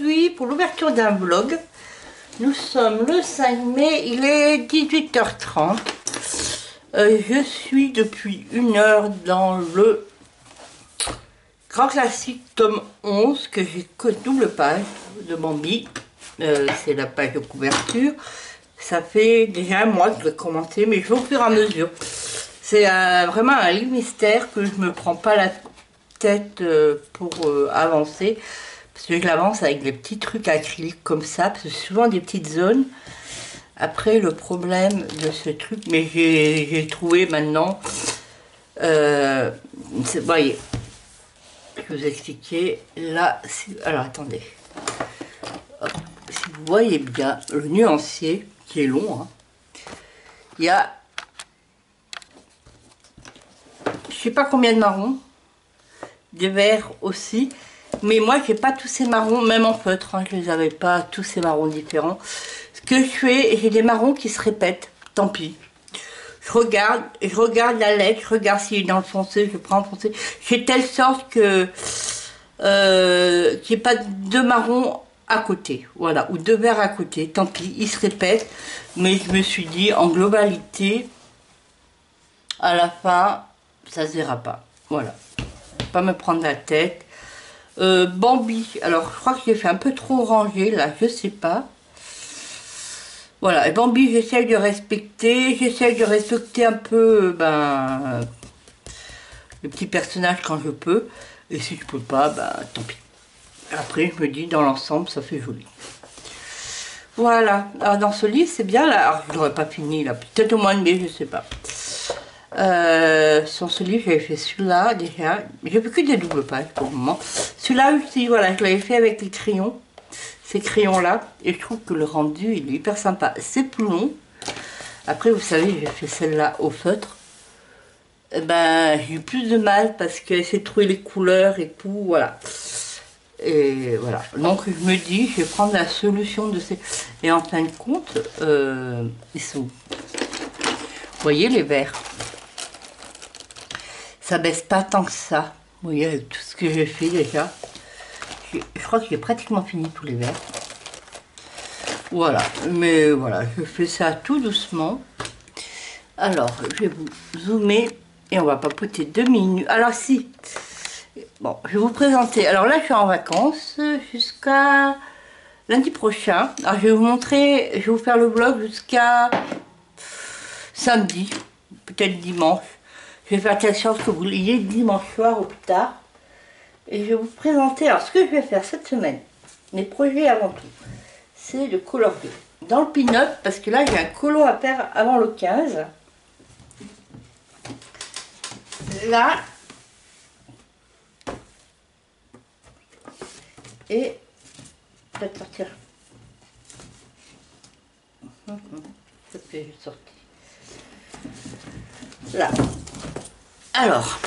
aujourd'hui pour l'ouverture d'un vlog. Nous sommes le 5 mai, il est 18h30. Je suis depuis 1 heure dans le grand classique tome 11 que j'ai double page de Bambi. C'est la page de couverture. Ça fait déjà un mois que je l'ai commenté, mais je vais au fur et à mesure. C'est vraiment un livre mystère que je me prends pas la tête pour avancer. Parce que je l'avance avec des petits trucs acryliques comme ça, parce que c'est souvent des petites zones. Après, le problème de ce truc, mais j'ai trouvé maintenant, voyez, je vais vous expliquer, là, alors attendez, hop, si vous voyez bien le nuancier, qui est long, hein, il y a, je sais pas combien de marrons, des verts aussi, mais moi j'ai pas tous ces marrons, même en feutre, hein, je les avais pas tous ces marrons différents. Ce que je fais, j'ai des marrons qui se répètent, tant pis. Je regarde la lettre, je regarde s'il est dans le foncé, je prends le foncé. J'ai telle sorte que qu'il n'y ait pas deux marrons à côté, voilà, ou deux verts à côté, tant pis, ils se répètent. Mais je me suis dit, en globalité, à la fin, ça se verra pas, voilà. Pas me prendre la tête. Bambi, alors je crois que j'ai fait un peu trop rangé là, je sais pas. Voilà, et Bambi, j'essaie de respecter un peu le petit personnage quand je peux, et si je peux pas, tant pis. Après, je me dis, dans l'ensemble, ça fait joli. Voilà, alors dans ce livre, c'est bien là, alors je l'aurais pas fini là, peut-être au mois de mai, je sais pas. Sur ce livre, j'avais fait celui-là déjà. J'ai fait que des doubles pages pour le moment. Celui-là aussi, voilà, je l'avais fait avec les crayons. Ces crayons-là. Et je trouve que le rendu, il est hyper sympa. C'est plus long. Après, vous savez, j'ai fait celle-là au feutre. J'ai eu plus de mal parce qu'elle s'est trouver les couleurs et tout, voilà. Et voilà. Donc, je me dis, je vais prendre la solution de ces... Et en fin de compte, ils sont... Vous voyez les verts? Ça baisse pas tant que ça. Vous voyez, avec tout ce que j'ai fait déjà. Je crois que j'ai pratiquement fini tous les verres. Voilà. Mais voilà, je fais ça tout doucement. Alors, je vais vous zoomer et on va papoter 2 minutes. Alors si, bon, je vais vous présenter. Alors là, je suis en vacances jusqu'à lundi prochain. Alors, je vais vous montrer, je vais vous faire le vlog jusqu'à samedi, peut-être dimanche. Je vais faire telle sorte que vous l'ayez dimanche soir ou plus tard. Et je vais vous présenter, alors ce que je vais faire cette semaine, mes projets avant tout, c'est de colorier. Dans le pin-up, parce que là j'ai un colo à faire avant le 15. Là. Et je vais sortir. C'est que j'ai sorti. Là. Alors.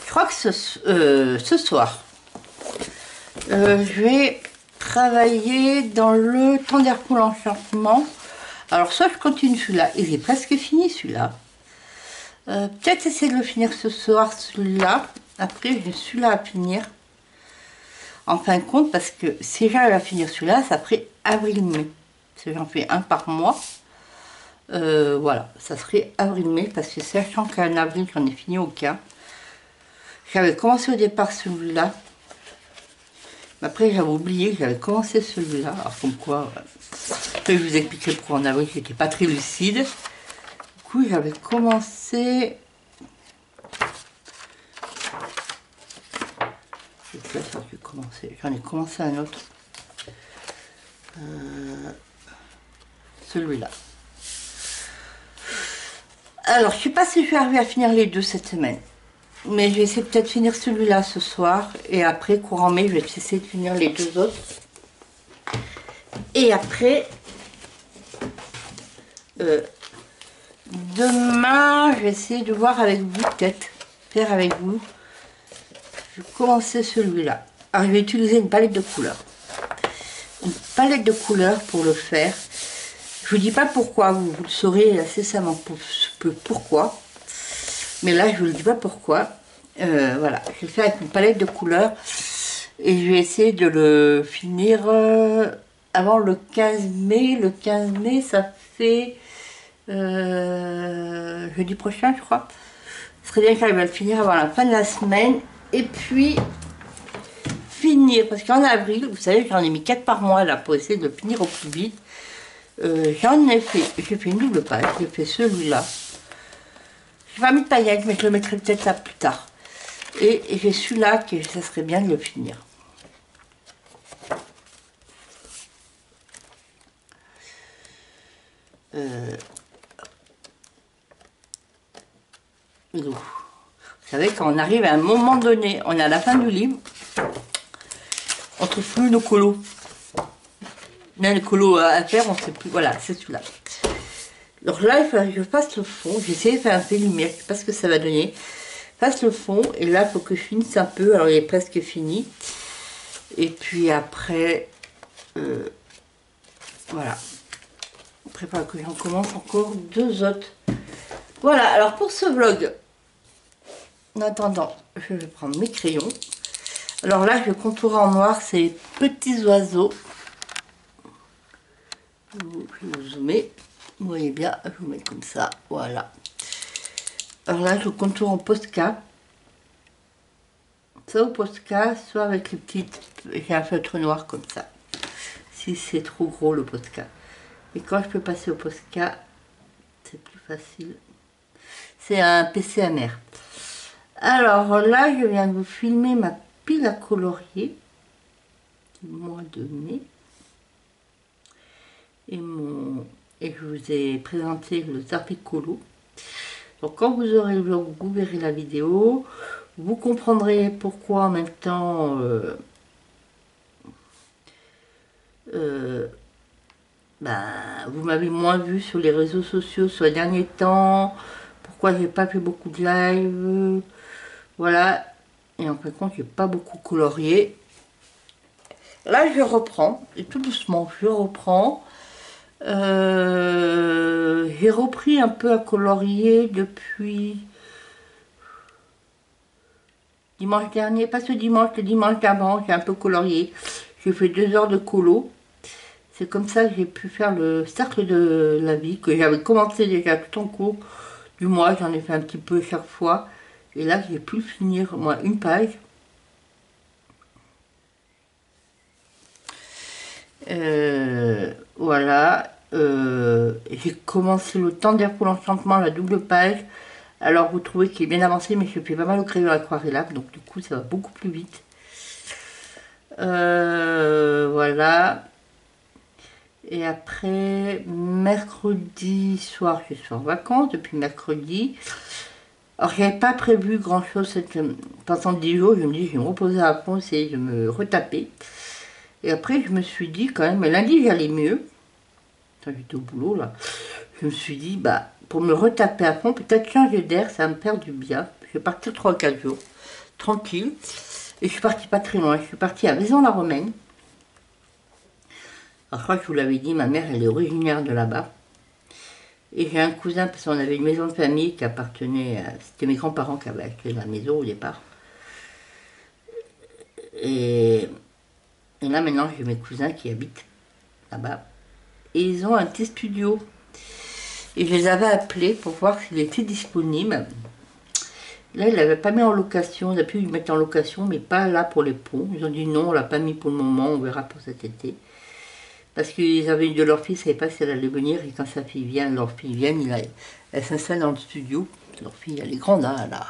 Je crois que ce soir, je vais travailler dans le Thunderpool Enchantement. Alors soit je continue celui-là, et j'ai presque fini celui-là. Peut-être essayer de le finir ce soir, celui-là. Après, j'ai celui-là à finir. En fin de compte, parce que si j'arrive à finir celui-là, ça ferait avril-mai. Parce que j'en fais un par mois. Voilà, ça serait avril-mai, parce que sachant qu'en avril, j'en ai fini aucun. J'avais commencé au départ celui-là. Mais après, j'avais oublié que j'avais commencé celui-là. Alors, comme quoi, après, je vous expliquerai pourquoi en avril, j'étais pas très lucide. Du coup, j'avais commencé. J'en ai commencé un autre. Celui-là. Alors, je sais pas si je vais arriver à finir les deux cette semaine. Mais je vais essayer peut-être de finir celui-là ce soir. Et après, courant mai, je vais essayer de finir les deux autres. Et après, demain, je vais essayer de voir avec vous, peut-être. Faire avec vous. Je vais commencer celui-là. Alors, je vais utiliser une palette de couleurs. Une palette de couleurs pour le faire. Je vous dis pas pourquoi, vous le saurez incessamment pourquoi. Mais là, je ne vous dis pas pourquoi. Voilà, je fais avec une palette de couleurs et je vais essayer de le finir avant le 15 mai. Le 15 mai, ça fait jeudi prochain, je crois. Ce serait bien que j'arrive à le finir avant la fin de la semaine. Et puis, finir, parce qu'en avril, vous savez, j'en ai mis 4 par mois là pour essayer de le finir au plus vite. J'en ai fait, j'ai fait une double page, j'ai fait celui-là. Je vais pas mis de paillettes, mais je le mettrai peut-être là plus tard. Et j'ai celui-là que ça serait bien de le finir. Vous savez, quand on arrive à un moment donné, on est à la fin du livre, on trouve plus nos colos. On a les colos à faire, on sait plus. Voilà, c'est celui-là. Donc là, il faut que je fasse le fond. J'ai essayé de faire un peu de lumière, je sais pas ce que ça va donner. Fasse le fond, et là, il faut que je finisse un peu. Alors, il est presque fini. Et puis après, voilà. Après, il faut que j'en commence encore 2 autres. Voilà, alors pour ce vlog, en attendant, je vais prendre mes crayons. Alors là, je vais contourer en noir ces petits oiseaux. Je vais vous zoomer. Vous voyez bien, je vous mets comme ça. Voilà. Alors là, je contourne en Posca. Soit au Posca, soit avec les petites... J'ai un feutre noir comme ça. Si c'est trop gros le Posca. Et quand je peux passer au Posca, c'est plus facile. C'est un PCMR. Alors là, je viens de vous filmer ma pile à colorier du mois de mai. Et je vous ai présenté le Zarpicolo. Donc quand vous aurez le vlog, vous verrez la vidéo. Vous comprendrez pourquoi en même temps vous m'avez moins vu sur les réseaux sociaux sur les derniers temps. Pourquoi j'ai pas fait beaucoup de live. Voilà. Et en fin de compte, j'ai pas beaucoup colorié. Là, je reprends. Et tout doucement, je reprends. J'ai repris un peu à colorier depuis dimanche dernier, pas ce dimanche, le dimanche d'avant, j'ai un peu colorié. J'ai fait 2 heures de colo. C'est comme ça que j'ai pu faire le cercle de la vie, que j'avais commencé déjà tout en cours du mois. J'en ai fait un petit peu chaque fois. Et là, j'ai pu le finir, moi, une page. Voilà. J'ai commencé le Tender pour l'enchantement, la double page. Alors vous trouvez qu'il est bien avancé, mais je fais pas mal au crayon aquarellable, donc du coup ça va beaucoup plus vite. Voilà. Et après, mercredi soir, je suis en vacances depuis mercredi. Alors j'avais pas prévu grand chose pendant 10 jours, je me dis je vais me reposer à fond, essayer de me retaper. Et après je me suis dit quand même, lundi j'allais mieux. J'étais au boulot là. Je me suis dit, bah, pour me retaper à fond, peut-être changer d'air, ça va me faire du bien. Je vais partir 3-4 jours, tranquille. Et je suis partie pas très loin, je suis partie à Vaison-la-Romaine. Alors je crois que je vous l'avais dit, ma mère, elle est originaire de là-bas. Et j'ai un cousin, parce qu'on avait une maison de famille qui appartenait à... C'était mes grands-parents qui avaient acheté la maison au départ. Et là maintenant, j'ai mes cousins qui habitent là-bas. Et ils ont un petit studio. Et je les avais appelés pour voir s'il était disponible. Là, ils ne l'avaient pas mis en location. D'habitude, ils mettent en location, mais pas là pour les ponts. Ils ont dit non, on ne l'a pas mis pour le moment, on verra pour cet été. Parce qu'ils avaient une de leurs filles, ils ne savaient pas si elle allait venir. Et quand sa fille vient, leur fille vient, elle s'installe dans le studio. Leur fille, elle est grande, hein, là.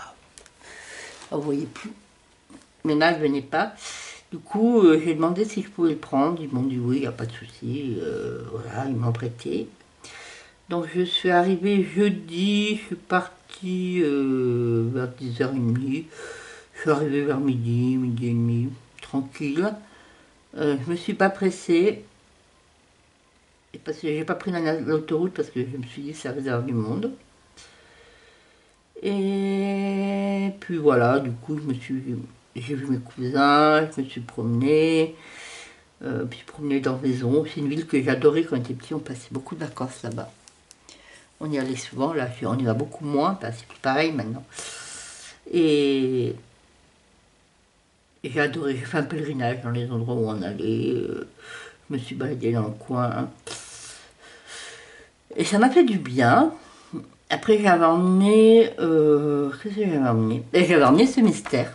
Vous ne voyez plus. Mais là, elle ne venait pas. Du coup, j'ai demandé si je pouvais le prendre. Ils m'ont dit oui, il n'y a pas de souci. Voilà, ils m'ont prêté. Donc je suis arrivée jeudi, je suis partie vers 10h30, je suis arrivée vers midi, midi et demi, tranquille. Je me suis pas pressée, parce que j'ai pas pris l'autoroute parce que je me suis dit ça réserve du monde. Et puis voilà, du coup j'ai vu mes cousins, je me suis promenée, puis promenée dans Vaison. C'est une ville que j'adorais quand j'étais petit, on passait beaucoup de vacances là-bas. On y allait souvent, là on y va beaucoup moins, c'est plus pareil maintenant. Et j'ai adoré, j'ai fait un pèlerinage dans les endroits où on allait, je me suis baladée dans le coin. Et ça m'a fait du bien. Après j'avais emmené, qu'est-ce que j'avais emmené? Et j'avais emmené ce mystère.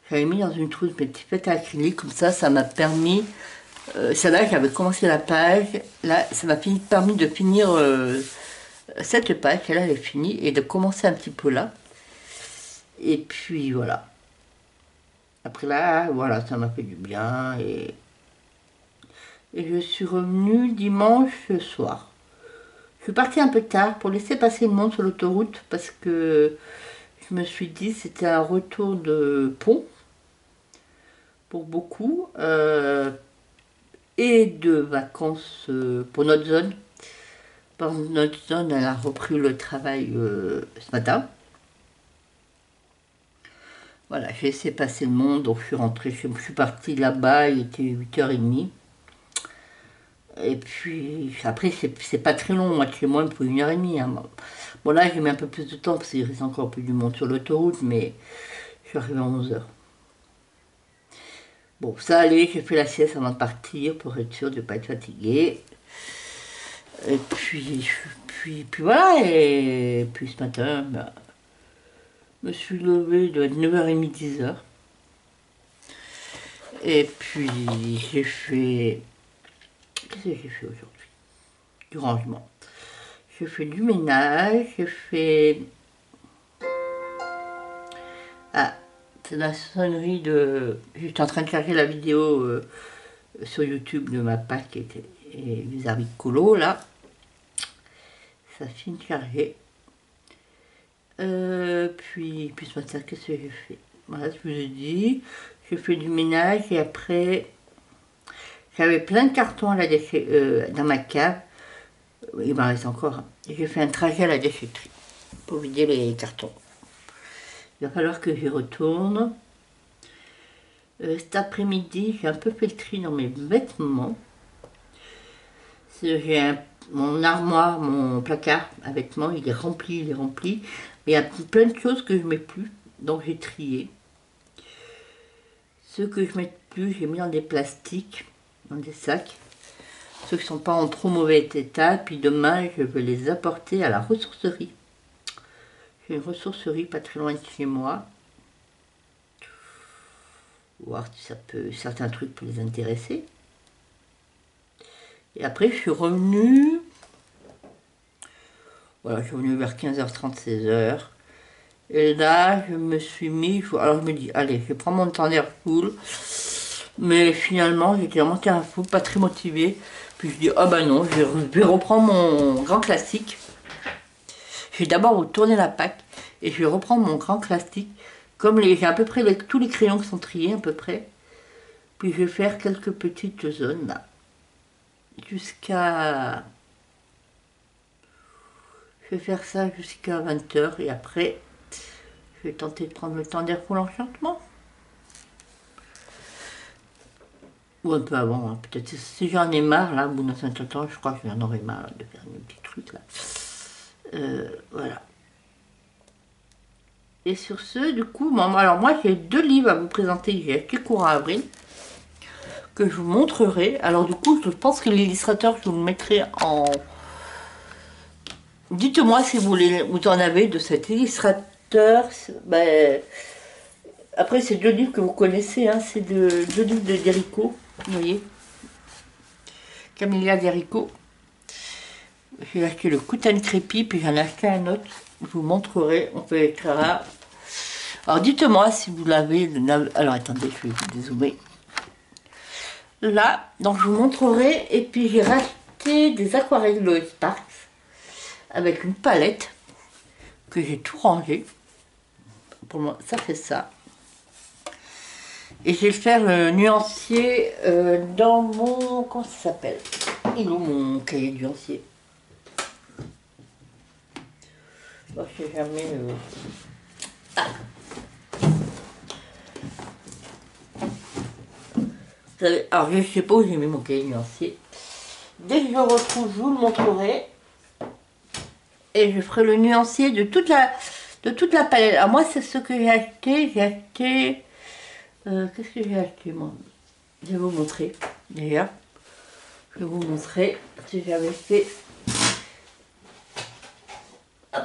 J'avais mis dans une trousse mes petits fêtes à acrylique, comme ça m'a permis, ça là j'avais commencé la page, là ça m'a permis de finir cette page, là elle est finie, et de commencer un petit peu là. Et puis voilà. Après là, voilà, ça m'a fait du bien, et je suis revenue dimanche soir. Je suis partie un peu tard pour laisser passer le monde sur l'autoroute, parce que je me suis dit c'était un retour de pont, pour beaucoup, et de vacances pour notre zone. Parce que notre zone, elle a repris le travail ce matin. Voilà, j'ai laissé passer le monde, donc je suis rentrée, je suis partie là-bas, il était 8h30. Et puis, après, c'est pas très long, moi, de chez moi, il me faut 1h30. Hein. Bon, là, j'ai mis un peu plus de temps, parce qu'il reste encore plus du monde sur l'autoroute, mais je suis arrivée à 11h. Bon, ça allait, j'ai fait la sieste avant de partir, pour être sûr de ne pas être fatiguée. Et puis voilà, et puis ce matin, bah, je me suis levée de 9h30, 10h. Et puis j'ai fait... Qu'est-ce que j'ai fait aujourd'hui? Du rangement. J'ai fait du ménage, j'ai fait... Ah, c'est la sonnerie de... J'étais en train de charger la vidéo sur YouTube de ma Pâques et des haricots là. Ça finit de charger. Puis ce matin, qu'est-ce que j'ai fait? Voilà, je vous ai dit. J'ai fait du ménage et après, j'avais plein de cartons à la dans ma cave. Il m'en reste encore. J'ai fait un trajet à la déchetterie pour vider les cartons. Il va falloir que j'y retourne. Cet après-midi, j'ai un peu fait le tri dans mes vêtements. J'ai mon armoire, mon placard à vêtements, il est rempli, il est rempli. Mais il y a plein de choses que je ne mets plus, donc j'ai trié. Ceux que je ne mets plus, j'ai mis dans des plastiques, dans des sacs. Ceux qui ne sont pas en trop mauvais état, puis demain, je vais les apporter à la ressourcerie. J'ai une ressourcerie pas très loin de chez moi. Voir si ça peut, certains trucs peuvent les intéresser. Et après, je suis revenue. Voilà, je suis revenue vers 15h30, 16h. Et là, je me suis mis. Alors, je me dis, allez, je prends mon temps d'air full. Mais finalement, j'étais vraiment terrain full, pas très motivée. Puis je dis, ah bah non, je vais reprendre mon grand classique. Je vais d'abord retourner la Pâques. Et je vais reprendre mon grand classique. Comme j'ai à peu près tous les crayons qui sont triés, à peu près. Puis je vais faire quelques petites zones là. Jusqu'à... Je vais faire ça jusqu'à 20h et après, je vais tenter de prendre le temps d'air pour l'enchantement. Ou un peu avant, hein. Peut-être si j'en ai marre, là, au bout d'un certain temps, je crois que j'en aurai marre de faire mes petits trucs là. Voilà. Et sur ce, du coup, bon, alors moi j'ai 2 livres à vous présenter, j'ai acheté courant avril, que je vous montrerai. Alors du coup, je pense que l'illustrateur, je vous le mettrai en... Dites-moi si vous en avez de cet illustrateur. Ben, après, c'est 2 livres que vous connaissez, hein, c'est 2 livres de Derico, vous voyez. Camélia Derico. J'ai acheté le Coutan Crépi, puis j'en ai acheté un autre. Je vous montrerai, on peut être là. Alors dites-moi si vous l'avez. Alors attendez, je vais vous dézoomer. Là, donc je vous montrerai. Et puis j'ai racheté des aquarelles Lois Sparks avec une palette que j'ai tout rangé. Pour moi, ça fait ça. Et je vais faire le nuancier dans mon... Comment ça s'appelle? Il est où mon cahier de nuancier? Je sais jamais... Ah. Alors je sais pas où j'ai mis mon cahier de nuancier. Dès que je le retrouve, je vous le montrerai. Et je ferai le nuancier de toute de toute la palette. Alors moi, c'est ce que j'ai acheté. J'ai acheté... qu'est-ce que j'ai acheté, moi? Je vais vous montrer, déjà. Je vais vous montrer si j'avais fait... Hop,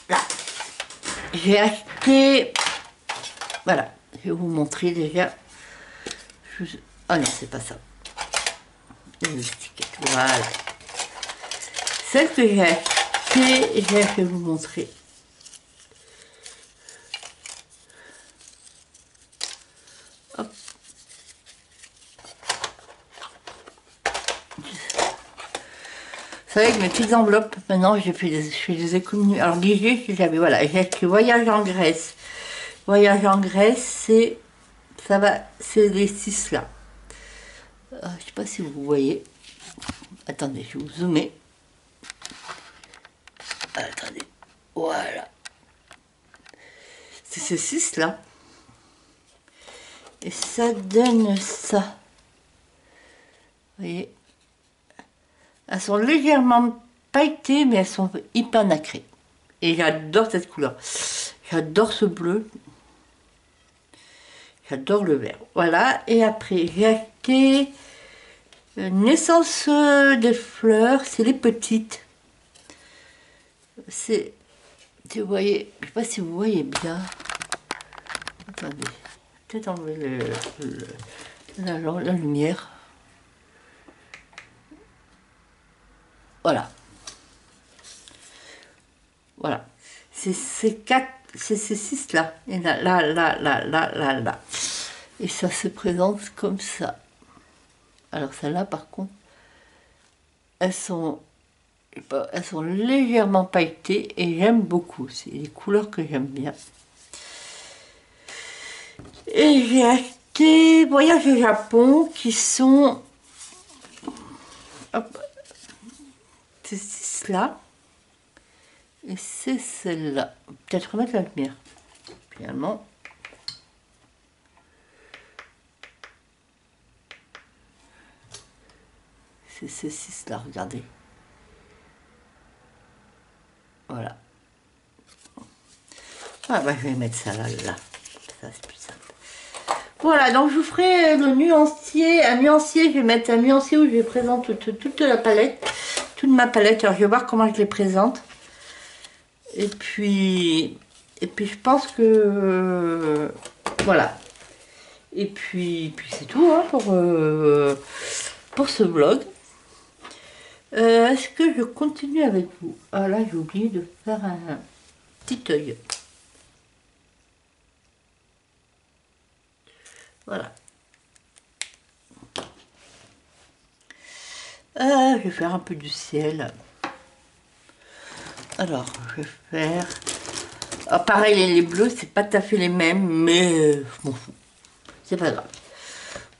là. J'ai acheté... Voilà, je vais vous montrer déjà. Ah non, c'est pas ça. Une étiquette, voilà. Celle que j'ai achetée, je vais vous montrer. Hop. Vous savez, avec mes petites enveloppes, maintenant, je fais des économies. Alors, l'IG, j'avais, voilà, j'ai acheté Voyage en Grèce. Voyage en Grèce, c'est, ça va, c'est les 6 là. Je sais pas si vous voyez. Attendez, je vais vous zoomer. Attendez, voilà. C'est ces 6 là. Et ça donne ça. Vous voyez? Elles sont légèrement pailletées, mais elles sont hyper nacrées. Et j'adore cette couleur. J'adore ce bleu. J'adore le vert. Voilà. Et après, j'ai acheté Naissance des fleurs. C'est les petites. C'est... Vous voyez... Je ne sais pas si vous voyez bien. Attendez. Peut-être enlever la lumière. Voilà. Voilà. C'est ces 6 là. Et là. Et ça se présente comme ça. Alors celles-là, par contre, elles sont légèrement pailletées et j'aime beaucoup. C'est des couleurs que j'aime bien. Et j'ai acheté Voyage au Japon qui sont... Hop, ces 6 là. Et c'est celle-là. Peut-être remettre la lumière. Finalement. C'est ces 6 là, regardez. Voilà. Ah bah je vais mettre ça là. Ça c'est plus simple. Voilà, donc je vous ferai le nuancier. Un nuancier, je vais mettre un nuancier où je présente toute la palette. Toute ma palette. Alors je vais voir comment je les présente. Et puis je pense que voilà. Et puis c'est tout hein, pour ce vlog. Est-ce que je continue avec vous? Ah là, j'ai oublié de faire un petit œil. Voilà. Je vais faire un peu du ciel. Alors, je vais faire... Ah, pareil, les bleus, c'est pas tout à fait les mêmes, mais je m'en fous. C'est pas grave.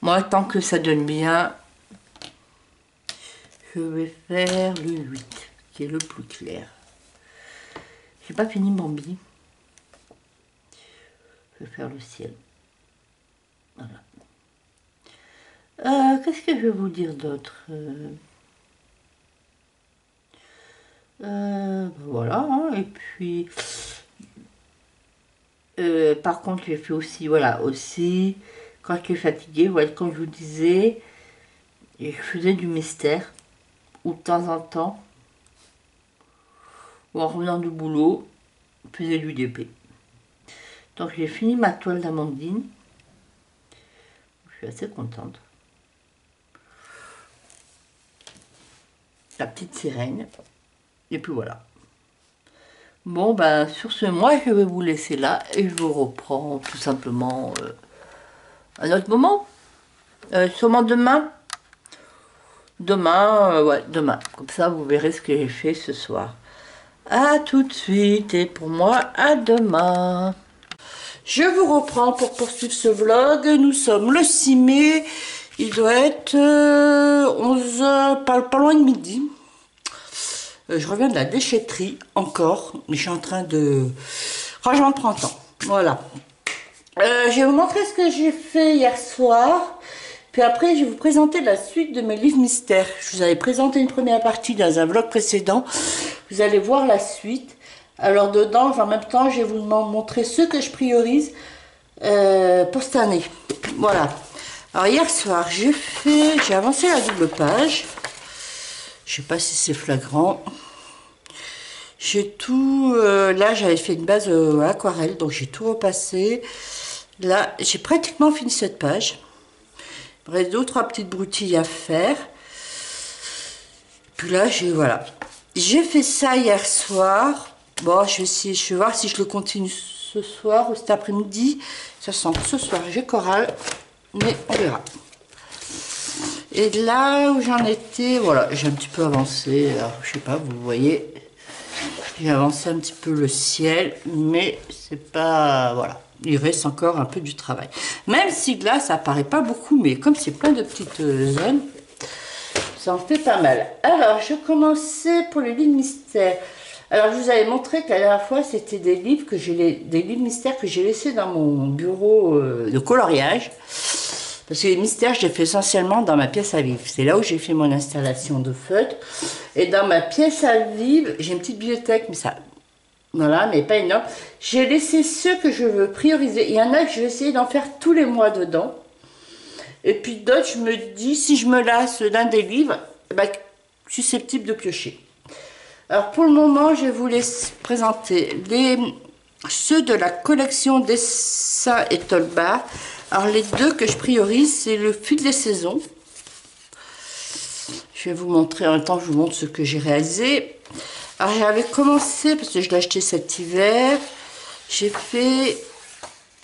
Moi, tant que ça donne bien, je vais faire le 8, qui est le plus clair. J'ai pas fini Bambi. Je vais faire le ciel. Voilà. Qu'est-ce que je vais vous dire d'autre? Voilà, hein, et puis par contre j'ai fait aussi, voilà, aussi quand je suis fatiguée, voilà, comme je vous disais, je faisais du mystère, ou de temps en temps, ou en revenant du boulot, je faisais du DP. Donc j'ai fini ma toile d'Amandine, je suis assez contente. La petite sirène, et puis voilà. Bon, ben, sur ce, moi, je vais vous laisser là et je vous reprends tout simplement à un autre moment. Sûrement demain. Ouais, demain. Comme ça, vous verrez ce que j'ai fait ce soir. À tout de suite et pour moi, à demain. Je vous reprends pour poursuivre ce vlog. Nous sommes le 6 mai. Il doit être 11h, pas loin de midi. Je reviens de la déchetterie encore, mais je suis en train de rangement de printemps. Voilà. Je vais vous montrer ce que j'ai fait hier soir. Puis après, je vais vous présenter la suite de mes livres mystères. Je vous avais présenté une première partie dans un vlog précédent. Vous allez voir la suite. Alors dedans, en même temps, je vais vous montrer ce que je priorise pour cette année. Voilà. Alors hier soir, j'ai avancé la double page. Je sais pas si c'est flagrant. J'ai tout... là, j'avais fait une base aquarelle, donc j'ai tout repassé. Là, j'ai pratiquement fini cette page. Il me reste 2 ou 3 petites broutilles à faire. Puis là, voilà. J'ai fait ça hier soir. Bon, je vais voir si je le continue ce soir ou cet après-midi. Ça sent que ce soir, j'ai chorale, mais on verra. Et là où j'en étais, voilà, j'ai un petit peu avancé. Alors, je sais pas, vous voyez, j'ai avancé un petit peu le ciel, mais c'est pas, voilà, il reste encore un peu du travail. Même si là, ça paraît pas beaucoup, mais comme c'est plein de petites zones, ça en fait pas mal. Alors, je commençais pour les livres mystères. Alors, je vous avais montré que la dernière fois, c'était des livres mystères que j'ai laissés dans mon bureau de coloriage. Parce que les mystères, je les fais essentiellement dans ma pièce à vivre. C'est là où j'ai fait mon installation de feutres. Et dans ma pièce à vivre, j'ai une petite bibliothèque, mais ça, voilà, mais pas énorme. J'ai laissé ceux que je veux prioriser. Il y en a que je vais essayer d'en faire tous les mois dedans. Et puis d'autres, je me dis, si je me lasse d'un des livres, bah, je suis susceptible de piocher. Alors pour le moment, je vais vous laisser présenter ceux de la collection Dessins et Tolbar. Alors les deux que je priorise, c'est le fil des saisons. Je vais vous montrer, en même temps je vous montre ce que j'ai réalisé. Alors j'avais commencé, parce que je l'ai acheté cet hiver, j'ai fait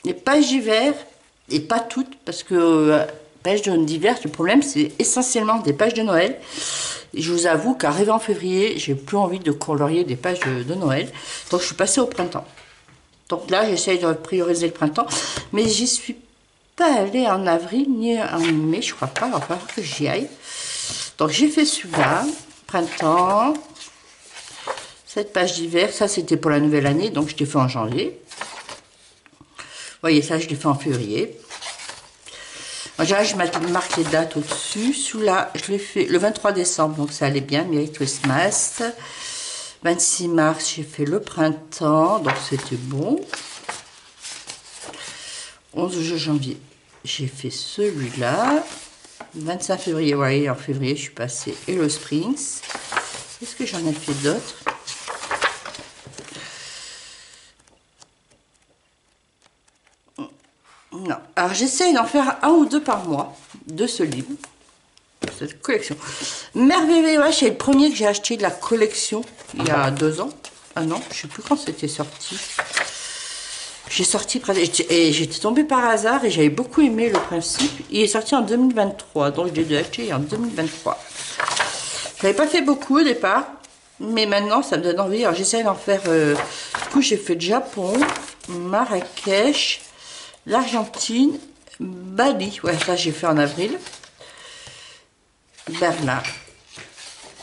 les pages d'hiver, et pas toutes, parce que pages d'hiver, le problème c'est essentiellement des pages de Noël. Et je vous avoue qu'arrivé en février, j'ai plus envie de colorier des pages de Noël, donc je suis passée au printemps. Donc là j'essaye de prioriser le printemps, mais j'y suis pas allée en avril ni en mai, je crois pas, il va falloir que j'y aille. Donc j'ai fait celui-là, printemps, cette page d'hiver, ça c'était pour la nouvelle année, donc je l'ai fait en janvier. Vous voyez ça, je l'ai fait en février. En général, je marque les dates au-dessus. Celui-là, je l'ai fait le 23 décembre, donc ça allait bien, Merry Christmas. 26 mars, j'ai fait le printemps, donc c'était bon. 11 janvier, j'ai fait celui-là. 25 février, voyez, en février, je suis passée Hello Springs. Est-ce que j'en ai fait d'autres? Non. Alors, j'essaye d'en faire 1 ou 2 par mois de ce livre, cette collection. Merveilleux, ouais, c'est le premier que j'ai acheté de la collection il y a 2 ans. Ah non, je ne sais plus quand c'était sorti. J'ai sorti, et j'étais tombée par hasard et j'avais beaucoup aimé le principe. Il est sorti en 2023, donc je l'ai acheté en 2023. Je n'avais pas fait beaucoup au départ, mais maintenant ça me donne envie. Alors j'essaie d'en faire, du coup j'ai fait le Japon, Marrakech, l'Argentine, Bali, ouais ça j'ai fait en avril, Berlin,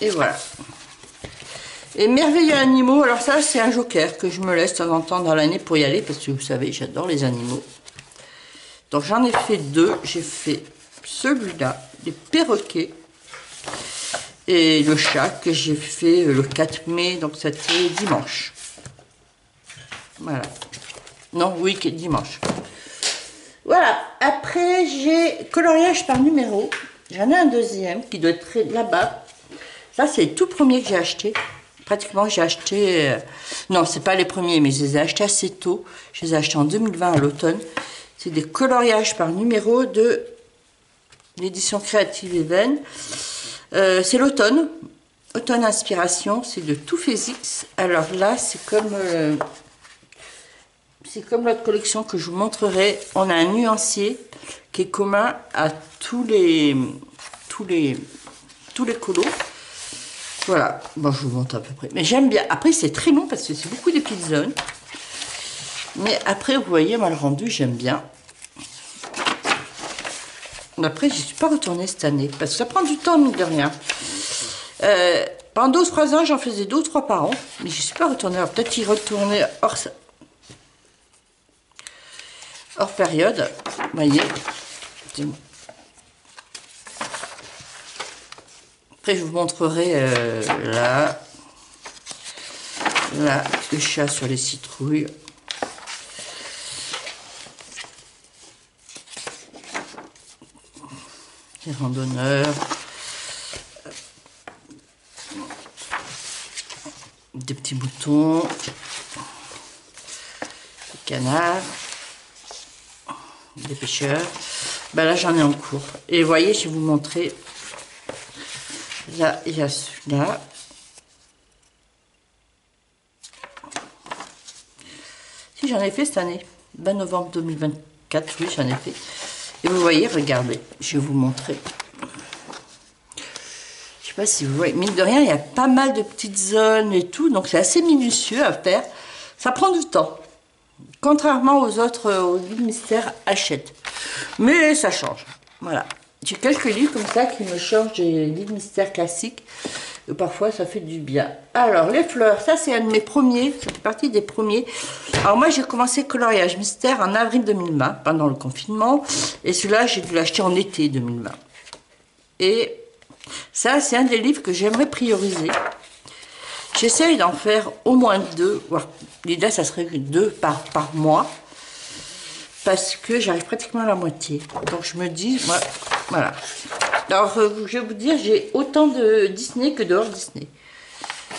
et voilà. Et merveilleux animaux, alors ça c'est un joker que je me laisse de temps en temps dans l'année pour y aller, parce que vous savez, j'adore les animaux. Donc j'en ai fait 2, j'ai fait celui-là, les perroquets, et le chat que j'ai fait le 4 mai, donc c'était dimanche. Voilà. Non, oui, dimanche. Voilà, après j'ai coloriage par numéro, j'en ai un deuxième qui doit être là-bas. Ça c'est le tout premier que j'ai acheté. Pratiquement, j'ai acheté... non, c'est pas les premiers, mais je les ai achetés assez tôt. Je les ai achetés en 2020 à l'automne. C'est des coloriages par numéro de l'édition Creative Even. C'est l'automne. Automne Inspiration. C'est de Too Faced. Alors là, c'est comme l'autre collection que je vous montrerai. On a un nuancier qui est commun à tous les colos. Voilà, bon, je vous montre à peu près. Mais j'aime bien. Après, c'est très long parce que c'est beaucoup de petites zones. Mais après, vous voyez, moi, le rendu, j'aime bien. Après, je ne suis pas retournée cette année parce que ça prend du temps, mine de rien. Pendant 2-3 ans, j'en faisais 2 ou 3 par an. Mais je ne suis pas retournée. Alors, peut-être y retourner hors période. Vous voyez. Après, je vous montrerai là. Là, le chat sur les citrouilles. Les randonneurs. Des petits boutons. Des canards. Des pêcheurs. Ben là, j'en ai en cours. Et vous voyez, je vais vous montrer. Là, il y a celui-là. Si, j'en ai fait cette année. 20 novembre 2024, oui, j'en ai fait. Et vous voyez, regardez, je vais vous montrer. Je sais pas si vous voyez, mine de rien, il y a pas mal de petites zones et tout, donc c'est assez minutieux à faire. Ça prend du temps. Contrairement aux autres, aux livres mystères Hachette. Mais ça change. Voilà. J'ai quelques livres comme ça qui me changent des livres mystères classiques. Et parfois, ça fait du bien. Alors, les fleurs, ça c'est un de mes premiers. Ça fait partie des premiers. Alors moi, j'ai commencé Coloriage Mystère en avril 2020, pendant le confinement. Et celui-là, j'ai dû l'acheter en été 2020. Et ça, c'est un des livres que j'aimerais prioriser. J'essaye d'en faire au moins 2. L'idée, ça serait 2 par mois. Parce que j'arrive pratiquement à la moitié. Donc je me dis, voilà. Alors je vais vous dire, j'ai autant de Disney que de hors Disney.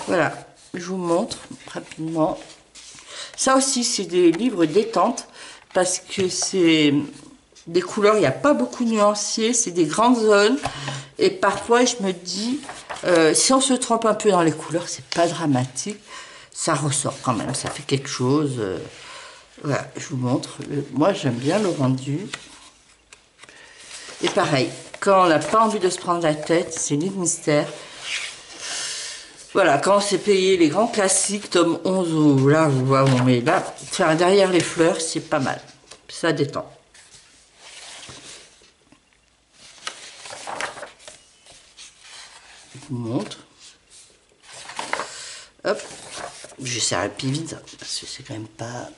Voilà, je vous montre rapidement. Ça aussi, c'est des livres détente. Parce que c'est des couleurs, il n'y a pas beaucoup nuanciées. C'est des grandes zones. Et parfois, je me dis, si on se trompe un peu dans les couleurs, c'est pas dramatique. Ça ressort quand même, ça fait quelque chose. Voilà, je vous montre. Moi, j'aime bien le rendu. Et pareil, quand on n'a pas envie de se prendre la tête, c'est livre mystère. Voilà, quand on s'est payé les grands classiques, tome 11, ou là, vous voyez, on met là, faire derrière les fleurs, c'est pas mal. Ça détend. Je vous montre. Hop, j'essaierai le plus vite, parce que c'est quand même pas...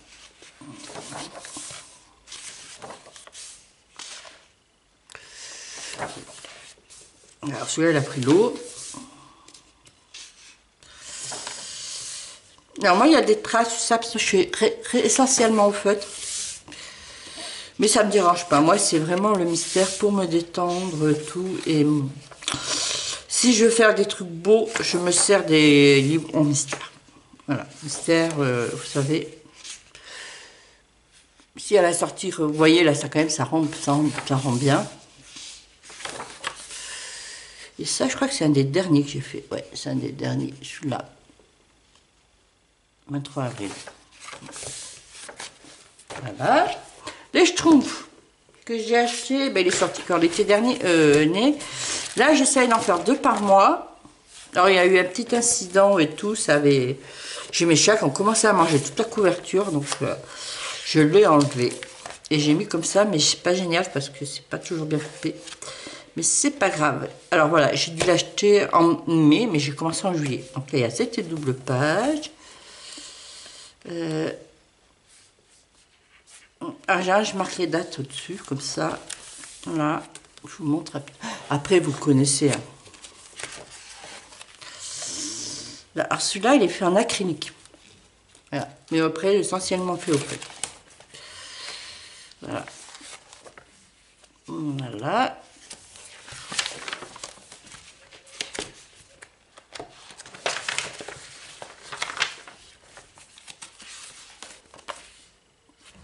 Alors celui-là, il a pris l'eau. Alors moi, il y a des traces, ça, parce que je suis essentiellement au feutre. Mais ça me dérange pas. Moi, c'est vraiment le mystère pour me détendre, tout. Et si je veux faire des trucs beaux, je me sers des livres en mystère. Voilà, mystère, vous savez. Si à la sortie, vous voyez, là, ça quand même, ça rend bien. Et ça, je crois que c'est un des derniers que j'ai fait. Ouais, c'est un des derniers. Celui-là. 23 avril. Voilà. Les Schtroumpfs que j'ai acheté, ben, il est sorti quand l'été dernier, né. Là, j'essaye d'en faire 2 par mois. Alors, il y a eu un petit incident et tout. Ça avait... J'ai mes chats qui ont commencé à manger toute la couverture. Donc, je l'ai enlevé. Et j'ai mis comme ça, mais c'est pas génial parce que c'est pas toujours bien coupé. Mais c'est pas grave. Alors voilà, j'ai dû l'acheter en mai, mais j'ai commencé en juillet. Donc là, il y a cette double page. Là, je marque les dates au-dessus, comme ça. Voilà, je vous montre. Après, vous connaissez. Hein. Là, alors celui-là, il est fait en acrylique. Voilà. Mais après, essentiellement fait au feu. Voilà. Voilà.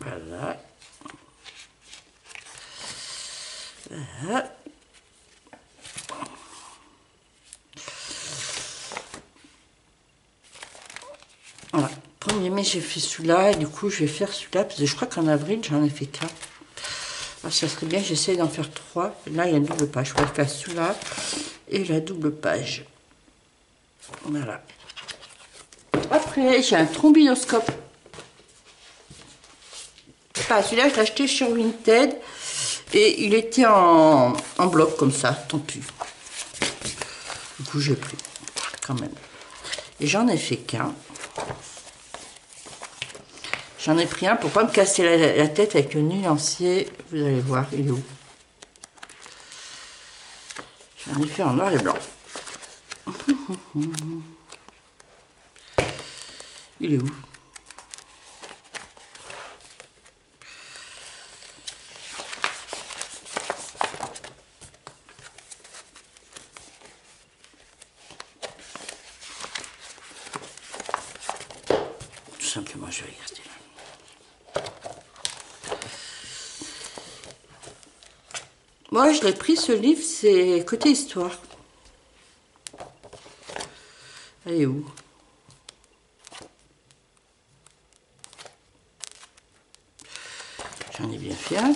Voilà. Voilà. Voilà. 1er mai, j'ai fait celui-là. Et du coup, je vais faire celui-là. Parce que je crois qu'en avril, j'en ai fait 4. Alors, ça serait bien, j'essaie d'en faire 3. Là, il y a une double page. Je pourrais faire celui-là et la double page. Voilà. Après, j'ai un trombinoscope. Enfin, celui-là, je l'ai acheté sur Vinted. Et il était en bloc comme ça, tant pis. Du coup, j'ai pris quand même. Et j'en ai fait qu'un. J'en ai pris un pour pas me casser la tête avec le nuancier. Vous allez voir, il est où? J'en ai fait en noir et blanc. Il est où? Tout simplement, je vais regarder là. Moi, je l'ai pris, ce livre, c'est côté histoire. Elle est où? J'en ai bien fait un.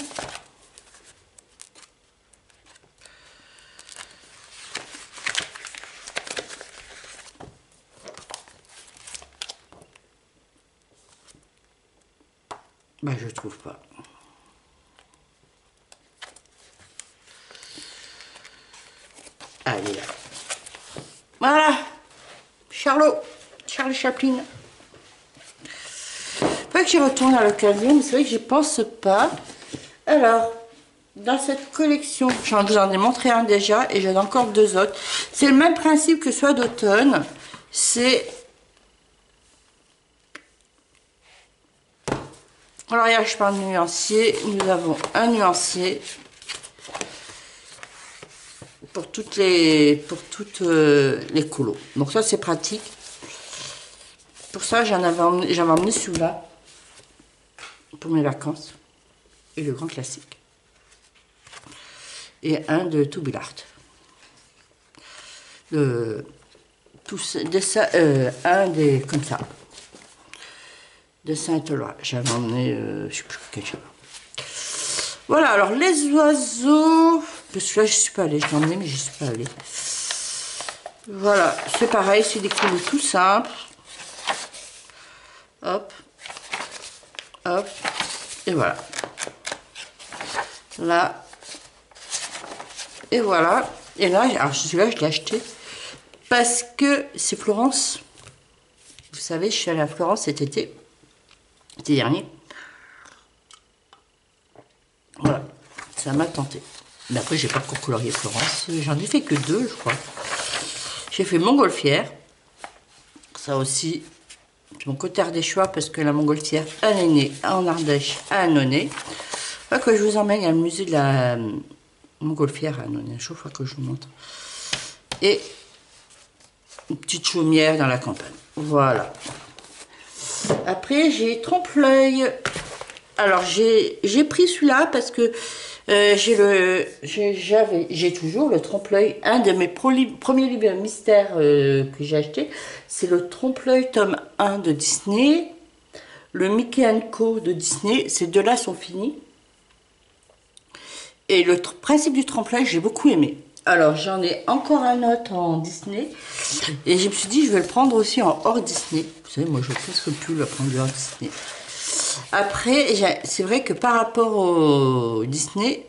Bah, je trouve pas. Allez là. Voilà. Charlie Chaplin. Faut que j'y retourne à l'occasion, mais c'est vrai que j'y pense pas. Alors, dans cette collection, je vous en ai montré un déjà et j'en ai encore deux autres. C'est le même principe que Soie d'automne. C'est... Alors, il y a, je parle de nuancier. Nous avons un nuancier pour toutes les colos. Donc ça, c'est pratique. Pour ça, j'avais emmené celui-là pour mes vacances. Et le grand classique. Et un de Toby Art. Un des comme ça. De Saint-Éloi. J'avais emmené, je sais plus quel chemin. Voilà, alors les oiseaux. Parce que là, je suis pas allée. Je l'ai emmené, mais je suis pas allée. Voilà, c'est pareil, c'est des couleurs tout simples. Hop. Hop. Et voilà. Là. Et voilà. Et là, alors celui-là, je l'ai acheté parce que c'est Florence. Vous savez, je suis allée à Florence cet été. L'été dernier. Voilà. Ça m'a tenté. Mais après, j'ai pas encore colorié Florence. J'en ai fait que deux, je crois. J'ai fait Montgolfière. Ça aussi, c'est mon côté ardéchois parce que la Montgolfière, elle est née en Ardèche à Annonay. Faut que je vous emmène, il y a le musée de la Montgolfière à Annonay. Je crois que je vous montre. Et une petite chaumière dans la campagne. Voilà. Après, j'ai trompe-l'œil. Alors, j'ai pris celui-là parce que j'ai toujours le trompe-l'œil. Un de mes premiers livres mystères que j'ai acheté, c'est le trompe-l'œil tome 1 de Disney. Le Mickey & Co de Disney. Ces deux-là sont finis. Et le principe du trompe-l'œil, j'ai beaucoup aimé. Alors, j'en ai encore un autre en Disney. Et je me suis dit, je vais le prendre aussi en hors Disney. Vous savez, moi, je ne presque plus le prendre hors Disney. Après, c'est vrai que par rapport au Disney,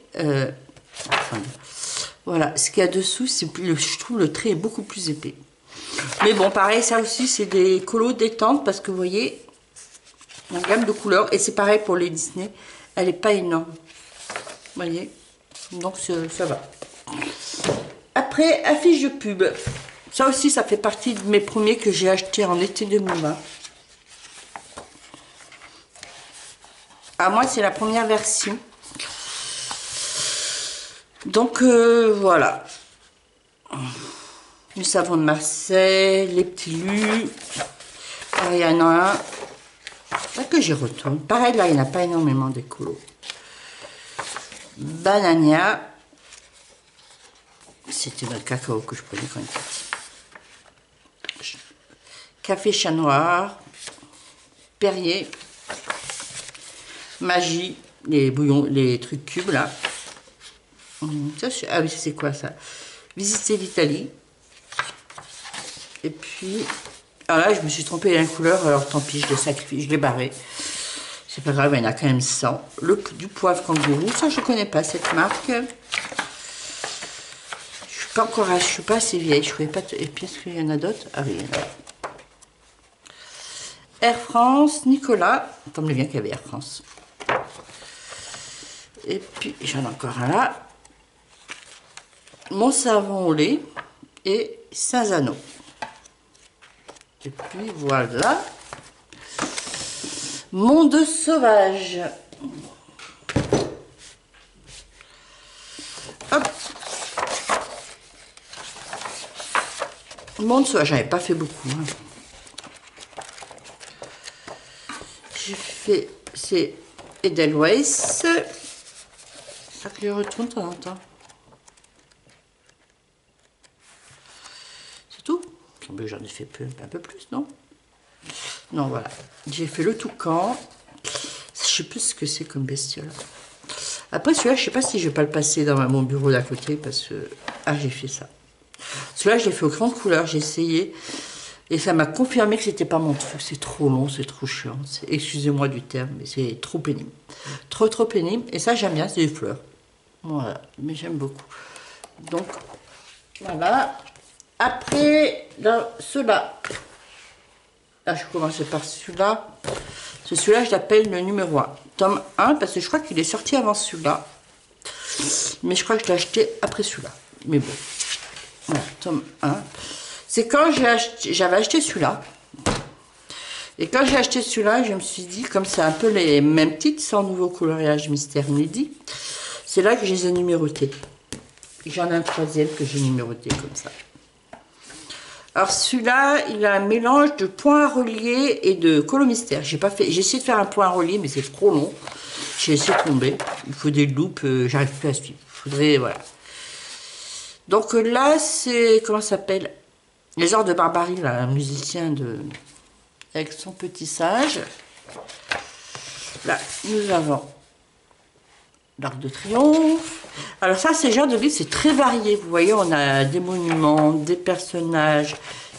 voilà, ce qu'il y a dessous, je trouve le trait est beaucoup plus épais. Mais bon, pareil, ça aussi, c'est des colos détente parce que vous voyez, la gamme de couleurs, et c'est pareil pour les Disney, elle n'est pas énorme. Vous voyez, donc ça va. Après, affiche de pub. Ça aussi, ça fait partie de mes premiers que j'ai achetés en été 2020. À moi, c'est la première version. Donc, voilà. Le savon de Marseille, les petits lus. Alors, il y en a un. Là que j'y retourne. Pareil, là, il n'y en a pas énormément des colos. Banania. C'était le cacao que je prenais quand j'étais petit. Café chat noir. Perrier. Magie. Les bouillons, les trucs cubes, là. Ah oui, c'est quoi ça? Visiter l'Italie. Et puis, alors là, je me suis trompée dans la couleur, alors tant pis, je l'ai sacrifié, je l'ai barré. C'est pas grave, il y en a quand même 100. Du poivre kangourou, ça je connais pas cette marque. Je suis pas encore, je suis pas assez vieille, je ne pas. Et puis est-ce qu'il y en a d'autres? Ah oui, il y en a. Air France, Nicolas, comme le bien qu'il y avait Air France. Et puis j'en ai encore un là. Mon savon au lait et Saint-Zano. Et puis voilà. Monde sauvage. Hop. Monde sauvage, j'en ai pas fait beaucoup. Hein. J'ai fait, c'est Edelweiss. Ça que je retourne de temps en temps. C'est tout. J'en ai fait un peu plus, non? Non, voilà. J'ai fait le toucan. Je sais plus ce que c'est comme bestiole. Après, celui-là, je sais pas si je vais pas le passer dans mon bureau d'à côté parce que... Ah, j'ai fait ça. Celui-là, je l'ai fait aux grandes couleurs. J'ai essayé. Et ça m'a confirmé que c'était pas mon truc. C'est trop long, c'est trop chiant. Excusez-moi du terme, mais c'est trop pénible. Trop pénible. Et ça, j'aime bien, c'est des fleurs. Voilà, mais j'aime beaucoup. Donc, voilà. Après, dans ceux-là. Là, je commence par celui-là. Celui-là, je l'appelle le numéro 1. Tome 1, parce que je crois qu'il est sorti avant celui-là. Mais je crois que je l'ai acheté après celui-là. Mais bon. Voilà, tome 1. C'est quand j'avais acheté celui-là. Et quand j'ai acheté celui-là, je me suis dit, comme c'est un peu les mêmes titres, sans nouveau coloriage mystère inédit, c'est là que je les ai numérotés. J'en ai un troisième que j'ai numéroté comme ça. Alors celui-là, il a un mélange de points à relier et de colo mystère. J'ai essayé de faire un point à relier, mais c'est trop long. J'ai essayé de tomber. Il faut des loupes, j'arrive plus à suivre. Faudrait, voilà. Donc là, c'est, comment ça s'appelle? Les Heures de Barbarie, là, un musicien avec son petit sage. Là, nous avons l'Arc de Triomphe. Alors ça, ces genres de livres, c'est très varié. Vous voyez, on a des monuments, des personnages.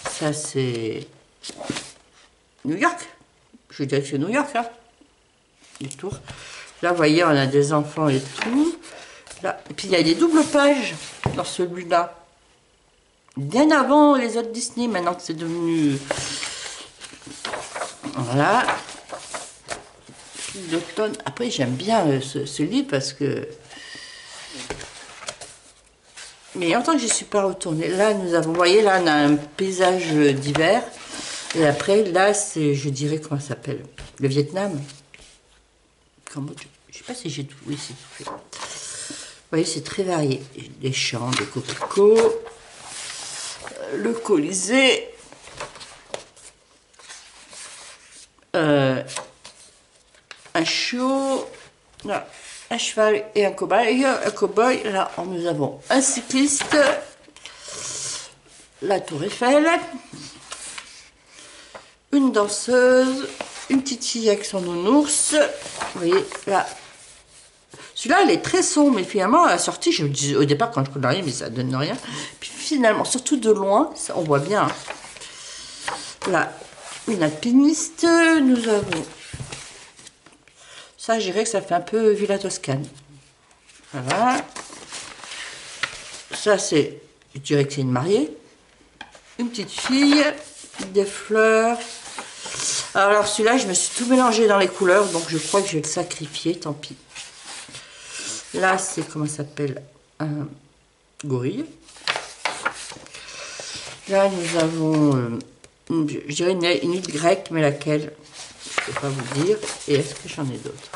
Ça, c'est New York. Je dirais que c'est New York, hein. Les tours. Là, vous voyez, on a des enfants et tout. Là. Et puis, il y a des doubles pages dans celui-là. Bien avant les autres Disney, maintenant que c'est devenu... Voilà. D'automne. Après, j'aime bien ce livre parce que... Mais il y a longtemps que je ne suis pas retournée. Là, nous avons... Vous voyez, là, on a un paysage d'hiver. Et après, là, c'est, je dirais, comment ça s'appelle? Le Vietnam. Cambodge. Je ne sais pas si j'ai tout... Oui, c'est tout fait. Vous voyez, c'est très varié. Des champs, des coquelicots. Le Colisée. Un chiot. Là, un cheval et un cow-boy. Là, nous avons un cycliste. La Tour Eiffel. Une danseuse. Une petite fille avec son nounours. Vous voyez, là. Celui-là, il est très sombre, mais finalement, à la sortie, je me disais au départ, quand je connais rien, mais ça donne rien. Puis finalement, surtout de loin, ça, on voit bien. Là, une alpiniste. Nous avons... Ça, je dirais que ça fait un peu Villa Toscane. Voilà. Ça, c'est... Je dirais que c'est une mariée. Une petite fille. Des fleurs. Alors, celui-là, je me suis tout mélangé dans les couleurs, donc je crois que je vais le sacrifier, tant pis. Là, c'est, comment ça s'appelle, un gorille. Là, nous avons, je dirais une île grecque, mais laquelle, je ne peux pas vous dire. Et est-ce que j'en ai d'autres?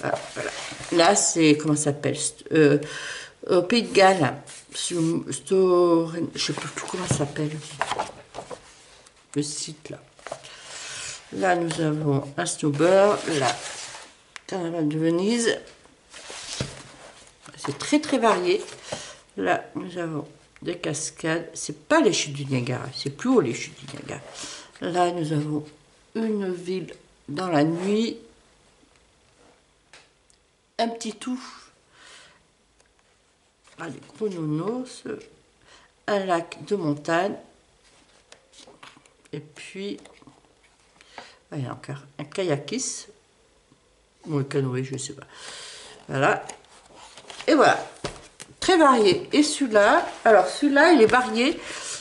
Ah, voilà. Là, c'est, comment ça s'appelle, au Pays de Galles, je ne sais plus comment ça s'appelle, le site, là. Là, nous avons un snowboard, là, Carnaval de Venise. C'est très très varié. Là, nous avons des cascades. C'est pas les chutes du Niagara, c'est plus haut les chutes du Niagara. Là, nous avons une ville dans la nuit. Un petit tout. Ah, des gros nounours. Un lac de montagne. Et puis, il y a encore un kayakis. Ou un canoë, je ne sais pas. Voilà. Et voilà, très varié. Et celui-là, alors celui-là, il est varié,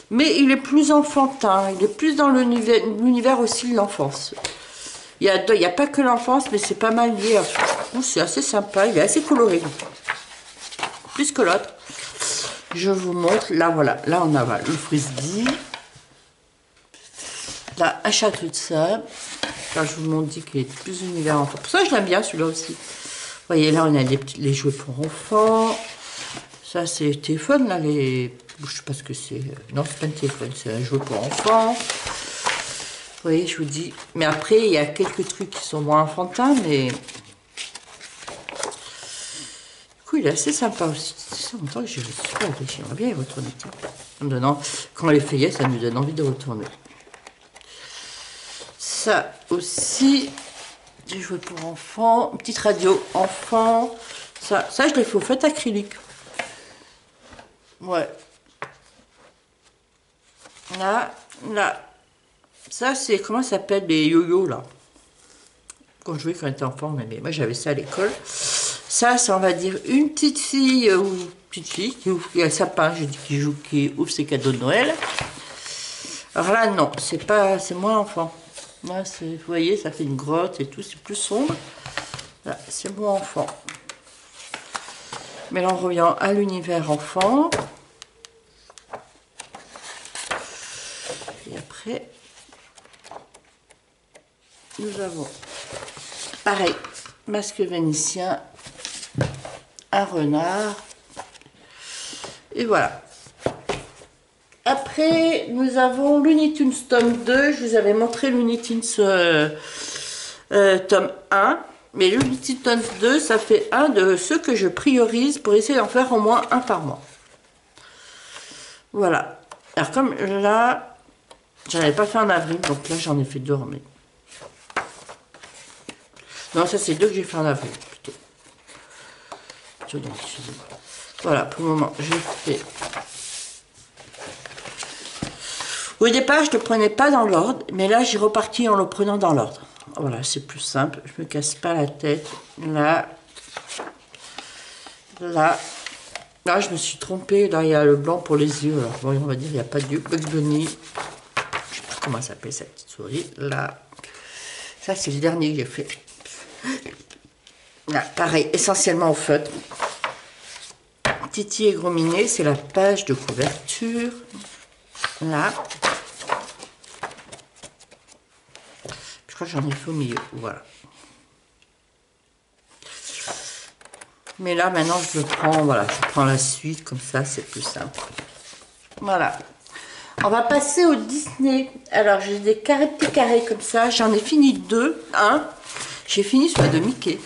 mais il est plus enfantin. Il est plus dans l'univers aussi de l'enfance. Il y a pas que l'enfance, mais c'est pas mal lié. C'est assez sympa, il est assez coloré. Plus que l'autre. Je vous montre, là voilà, là on a le frisbee. Là, un château de sable. Enfin, je vous montre dit qu'il est plus univers enfant. Pour ça, je l'aime bien celui-là aussi. Vous voyez, là, on a les jouets pour enfants. Ça, c'est le téléphone, là, je sais pas ce que c'est. Non, c'est pas un téléphone, c'est un jouet pour enfants. Vous voyez, je vous dis. Mais après, il y a quelques trucs qui sont moins enfantins, mais... Du coup, il est assez sympa aussi. C'est longtemps que je ne suis pas allée. J'aimerais bien y retourner. En me donnant... Quand on les fait, ça nous donne envie de retourner. Ça aussi, des jouets pour enfants. Une petite radio enfant. Ça je l'ai fait au fait acrylique. Ouais. Là. Ça, c'est, comment ça s'appelle, des yo-yo, là. Quand je jouais quand j'étais enfant, mais moi, j'avais ça à l'école. Ça, on va dire, une petite fille, qui ouvre un sapin, je dis, qui ouvre ses cadeaux de Noël. Alors là, non, c'est moins enfant. Là, vous voyez, ça fait une grotte et tout, c'est plus sombre. Là, c'est moins enfant. Mais là, on revient à l'univers enfant. Et après, nous avons, pareil, masque vénitien, un renard. Et voilà. Après, nous avons Looney Tunes tome 2. Je vous avais montré Looney Tunes tome 1. Mais Looney Tunes tome 2, ça fait un de ceux que je priorise pour essayer d'en faire au moins un par mois. Voilà. Alors comme là, j'en avais pas fait en avril, donc là j'en ai fait 2 en mai. Non, ça c'est 2 que j'ai fait en avril, plutôt. Voilà, pour le moment, j'ai fait... Au départ, je ne le prenais pas dans l'ordre, mais là, j'ai reparti en le prenant dans l'ordre. Voilà, c'est plus simple. Je me casse pas la tête. Là. Là, je me suis trompée. Là, il y a le blanc pour les yeux. Alors, bon, on va dire, il n'y a pas de Bugs Bunny. Je ne sais pas comment ça s'appelle, cette petite souris. Là. Ça, c'est le dernier que j'ai fait. Là, pareil, essentiellement au feutre. Titi et Gros-Minet, c'est la page de couverture. Là. Je crois que j'en ai fait au milieu, voilà. Mais là, maintenant, je le prends, voilà, je prends la suite, comme ça, c'est plus simple. Voilà. On va passer au Disney. Alors, j'ai des petits carrés comme ça. J'en ai fini 2. J'ai fini celui de Mickey.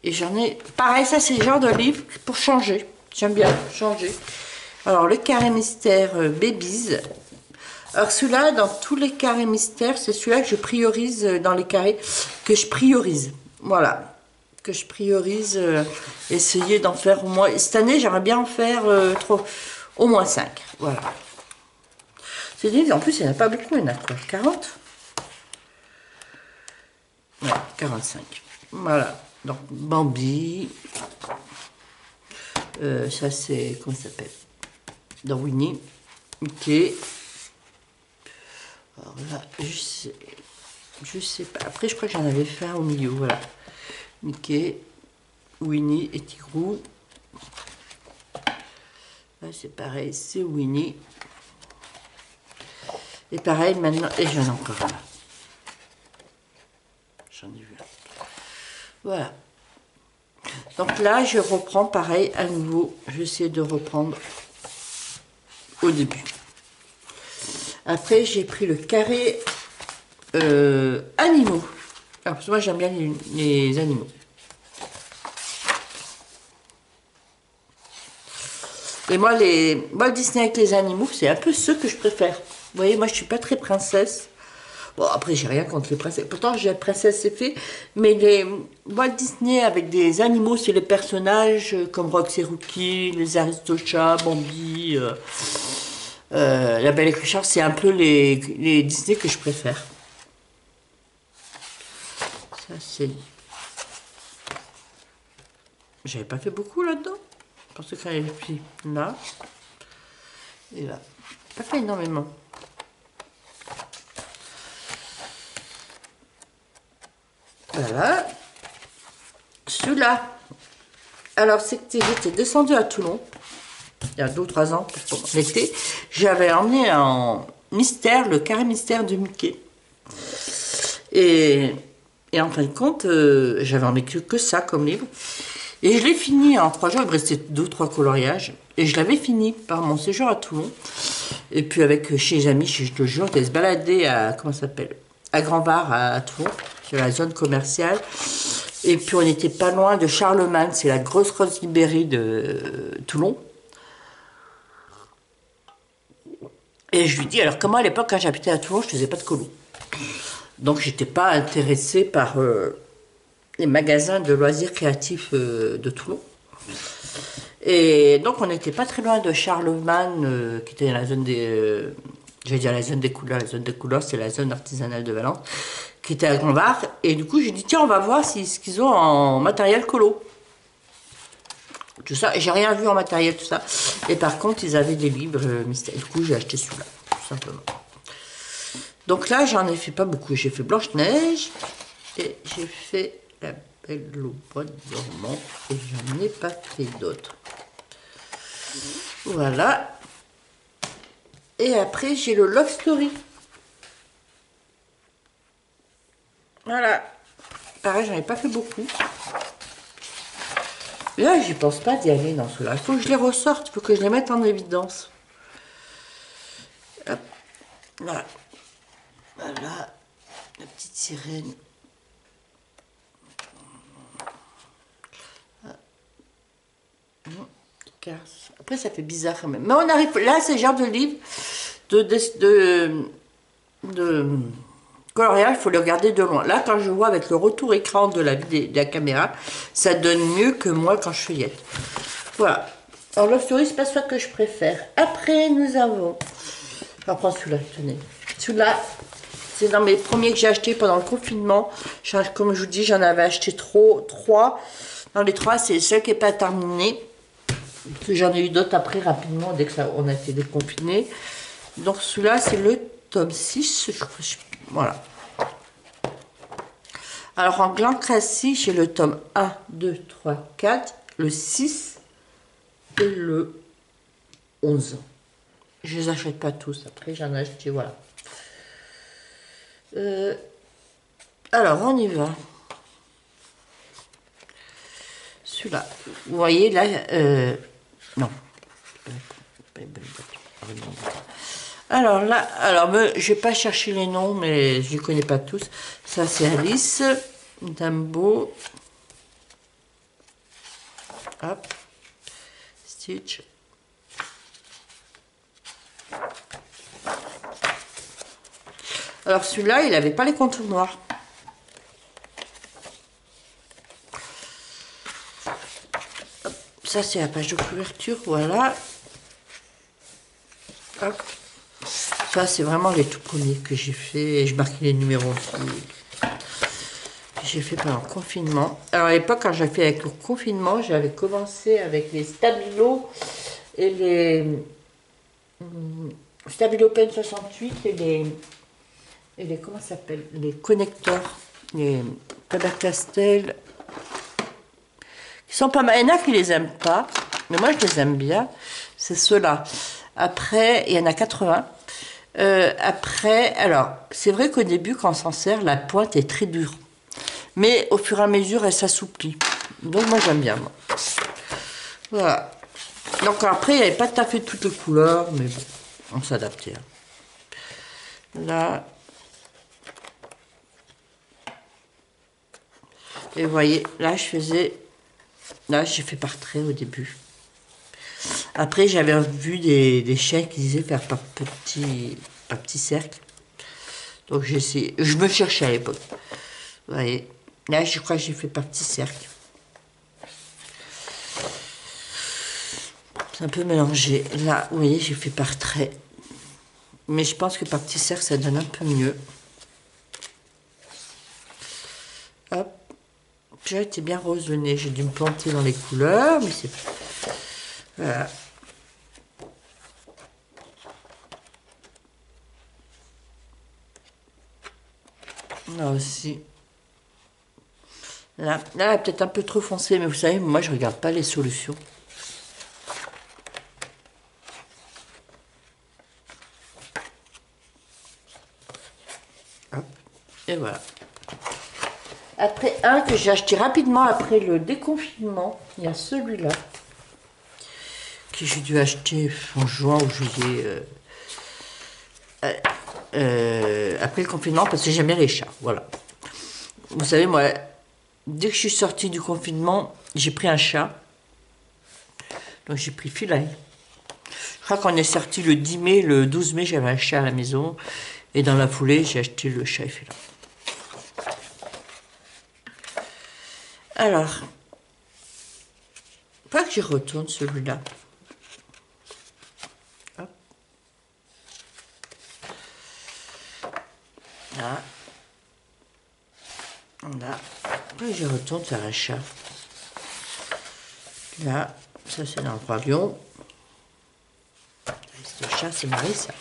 Et j'en ai... Pareil, ça, c'est le genre de livre pour changer. J'aime bien changer. Alors, le carré mystère Babies. Alors celui-là, dans tous les carrés mystères, c'est celui-là que je priorise dans les carrés, que je priorise. Voilà, que je priorise, essayer d'en faire au moins... Cette année, j'aimerais bien en faire au moins 5. Voilà. C'est dit, en plus, il n'y en a pas beaucoup, il y en a quoi, 40 ? Ouais, 45. Voilà, donc Bambi. Ça, c'est... Comment ça s'appelle ? Dans Winnie. Mickey. Alors là, je sais pas. Après, je crois que j'en avais fait un au milieu. Voilà. Mickey, Winnie et Tigrou. Là, c'est pareil, c'est Winnie. Et pareil, maintenant... Et j'en ai encore un. J'en ai vu un. Voilà. Donc là, je reprends pareil à nouveau. Je vais essayer de reprendre au début. Après, j'ai pris le carré animaux. Alors, parce que moi, j'aime bien les animaux. Et moi, le Disney avec les animaux, c'est un peu ceux que je préfère. Vous voyez, moi, je suis pas très princesse. Bon, après, j'ai rien contre les princesses. Pourtant, j'ai la princesse, c'est fait. Mais les Walt Disney avec des animaux, c'est les personnages comme Rox et Rookie, les Aristochats, Bambi... La Belle et Clochard, c'est un peu les Disney que je préfère. Ça, c'est... J'avais pas fait beaucoup là-dedans. Je pensais qu'il y avait puis là. Et là. Pas fait énormément. Voilà. Celui-là. Alors, j'étais descendue à Toulon. Il y a 2 ou 3 ans, pour l'été, j'avais emmené en mystère, le carré mystère de Mickey. Et en fin de compte, j'avais envie que ça comme livre. Et je l'ai fini en 3 jours, il me restait 2 ou 3 coloriages. Et je l'avais fini par mon séjour à Toulon. Et puis avec chez les amis, je te jure, on se balader à, comment ça s'appelle, à Grand Bar à Toulon, sur la zone commerciale. Et puis on n'était pas loin de Charlemagne, c'est la grosse librairie de Toulon. Et je lui dis, alors comment à l'époque, quand j'habitais à Toulon, je ne faisais pas de colo. Donc j'étais pas intéressée par les magasins de loisirs créatifs de Toulon. Et donc on n'était pas très loin de Charlemagne, qui était dans la zone des... je vais dire la zone des couleurs. La zone des couleurs, c'est la zone artisanale de Valence, qui était à Grand-Var. Et du coup, j'ai dit, tiens, on va voir ce qu'ils ont en matériel colo. Tout ça, et j'ai rien vu en matériel, tout ça. Et par contre, ils avaient des livres mystères. Du coup, j'ai acheté celui-là, tout simplement. Donc là, j'en ai fait pas beaucoup. J'ai fait Blanche-Neige et j'ai fait La Belle au bois dormant. Et j'en ai pas fait d'autres. Voilà. Et après, j'ai le Love Story. Voilà. Pareil, j'en ai pas fait beaucoup. Là, j'y pense pas d'y aller dans ceux-là. Il faut que je les ressorte, il faut que je les mette en évidence. Hop. Voilà. Voilà. La petite sirène. Après, ça fait bizarre quand même. Mais on arrive. Là, c'est le genre de livre de coloriage, il faut le regarder de loin. Là, quand je vois avec le retour écran de la caméra, ça donne mieux que moi quand je feuillette. Voilà. Alors, Love Story, c'est pas celui que je préfère. Après, nous avons... Je vais reprendre celui-là, tenez. Celui-là, c'est dans mes premiers que j'ai acheté pendant le confinement. Comme je vous dis, j'en avais acheté 3. Dans les 3, c'est celui qui n'est pas terminé. J'en ai eu d'autres après, rapidement, dès que on a été déconfinés. Donc, celui-là, c'est le tome 6. Voilà. Alors, en grand classique, j'ai le tome 1, 2, 3, 4, le 6 et le 11. Je les achète pas tous. Après, j'en ai acheté, voilà. Alors, on y va. Celui-là. Vous voyez, là... non. Alors là, je vais pas chercher les noms, mais je les connais pas tous. Ça, c'est Alice, Dumbo. Hop. Stitch. Alors celui-là, il n'avait pas les contours noirs. Hop. Ça, c'est la page de couverture, voilà. Hop. Ça, c'est vraiment les tout premiers que j'ai fait. Et je marquais les numéros aussi. J'ai fait pendant le confinement. Alors à l'époque, quand j'ai fait avec le confinement, j'avais commencé avec les Stabilo et les Stabilo Pen 68 et les comment ça s'appelle, les connecteurs, les Faber-Castell, qui sont pas mal. Il y en a qui les aiment pas, mais moi je les aime bien. C'est ceux-là. Après, il y en a 80. Après, alors, c'est vrai qu'au début, quand on s'en sert, la pointe est très dure. Mais au fur et à mesure, elle s'assouplit. Donc moi, j'aime bien. Moi. Voilà. Donc après, il n'y avait pas tout à fait toutes les couleurs, mais bon, on s'adaptait. Là. Et vous voyez, là, j'ai fait par trait au début. Après, j'avais vu des chaînes qui disaient faire par petits cercles. Donc j'ai essayé. Je me cherchais à l'époque. Vous voyez. Là, je crois que j'ai fait par petits cercles. C'est un peu mélangé. Là, vous voyez, j'ai fait par trait. Mais je pense que par petits cercles, ça donne un peu mieux. Hop. J'ai été bien rose le nez. J'ai dû me planter dans les couleurs, mais c'est... Voilà. Là aussi. Là, peut-être un peu trop foncé, mais vous savez, moi, je regarde pas les solutions. Hop. Et voilà. Après, un que j'ai acheté rapidement après le déconfinement, il y a celui-là, que j'ai dû acheter en juin ou juillet, après le confinement, parce que j'aime bien les chats, voilà. Vous savez, moi, dès que je suis sortie du confinement, j'ai pris un chat. Donc j'ai pris Philae. Je crois qu'on est sorti le 10 mai, le 12 mai, j'avais un chat à la maison. Et dans la foulée, j'ai acheté le chat et Philae. Alors, pas que j'y retourne celui-là. Hop. Là. Là. Pas que j'y retourne faire un chat. Là, ça c'est dans le roi lion. Ce chat, c'est Marissa.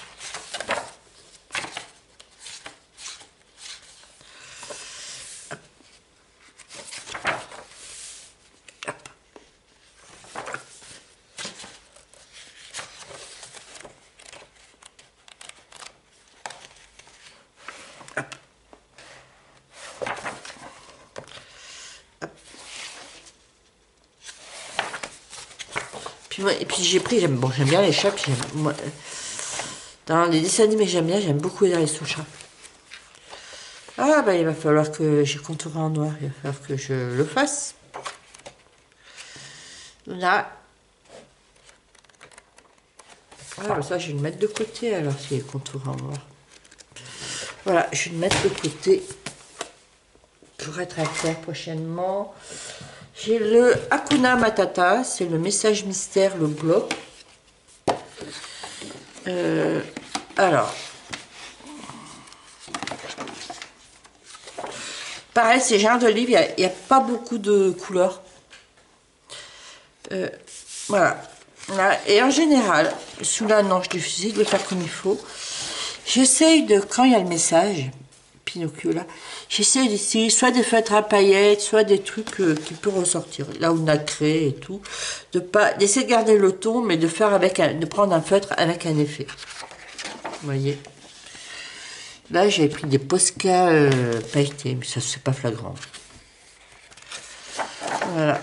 Et puis j'ai pris, j'aime bien les chats, puis moi, dans les dessins animés j'aime beaucoup les sous chats. Ah bah il va falloir que j'ai contouré en noir, il va falloir que je le fasse. Là. Ah bah ça je vais le mettre de côté alors s'il est contouré en noir. Voilà, je vais le mettre de côté pour être à faire prochainement. J'ai le Hakuna Matata, c'est le message mystère, le bloc. Alors, pareil, ces genres de livres, il n'y a pas beaucoup de couleurs. Voilà. Et en général, celui-là, non, je décide de le faire comme il faut. J'essaye de, quand il y a le message, Pinocchio là, j'essaye d'essayer soit des feutres à paillettes, soit des trucs qui peuvent ressortir, là où nacré et tout, d'essayer de garder le ton, mais de faire de prendre un feutre avec un effet. Vous voyez. Là, j'avais pris des Posca pailletés, mais ça c'est pas flagrant. Voilà.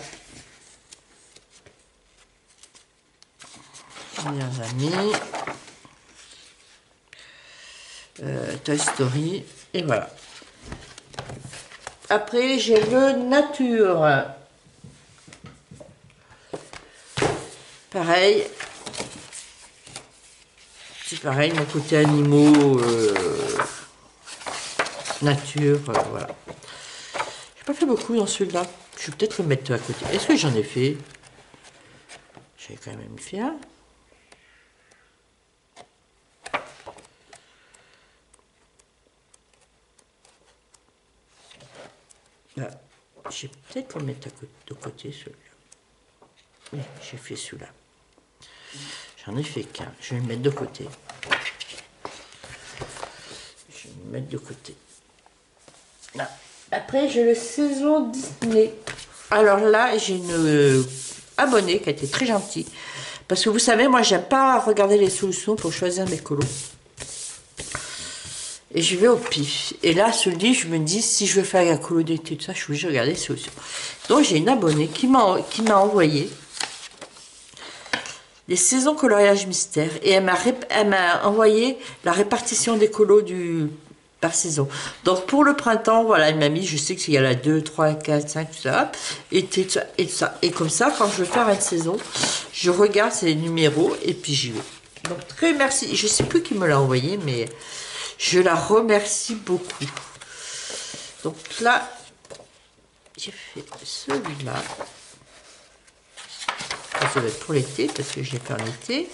Meilleurs amis. Toy Story. Et voilà. Après, j'ai le Nature. Pareil. C'est pareil, mon côté animaux, nature, voilà. J'ai pas fait beaucoup dans celui-là. Je vais peut-être le mettre à côté. Est-ce que j'en ai fait? J'ai quand même fait un. Là, je vais peut-être le mettre de côté, celui-là. Oui, j'ai fait celui-là. J'en ai fait qu'un. Je vais le mettre de côté. Je vais le mettre de côté. Là. Après, j'ai le saison Disney. Alors là, j'ai une abonnée qui a été très gentille. Parce que vous savez, moi, j'aime pas regarder les solutions pour choisir mes colos. Et je vais au pif. Et là, ce livre, je me dis, si je veux faire la colo d'été, tout ça, je suis obligée de regarder les solutions. Donc, j'ai une abonnée qui m'a envoyé les saisons coloriage mystère. Et elle m'a envoyé la répartition des colos par saison. Donc, pour le printemps, voilà, elle m'a mis, je sais qu'il y a la 2, 3, 4, 5, tout ça. Et ça. Et comme ça, quand je veux faire une saison, je regarde ces numéros et puis j'y vais. Donc, très merci. Je sais plus qui me l'a envoyé, mais je la remercie beaucoup. Donc là, j'ai fait celui-là. Ça doit être pour l'été, parce que j'ai fait en été.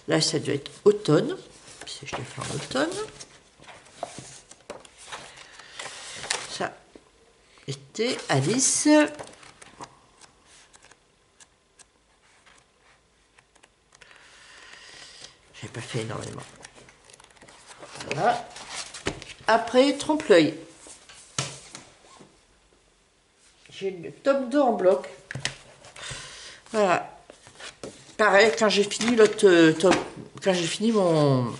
Là, ça doit être automne, parce que je l'ai fait en automne. Ça, été, Alice. J'ai pas fait énormément. Voilà. Après, trompe-l'œil. J'ai le tome 2 en bloc. Voilà. Pareil, quand j'ai fini l'autre quand j'ai fini mon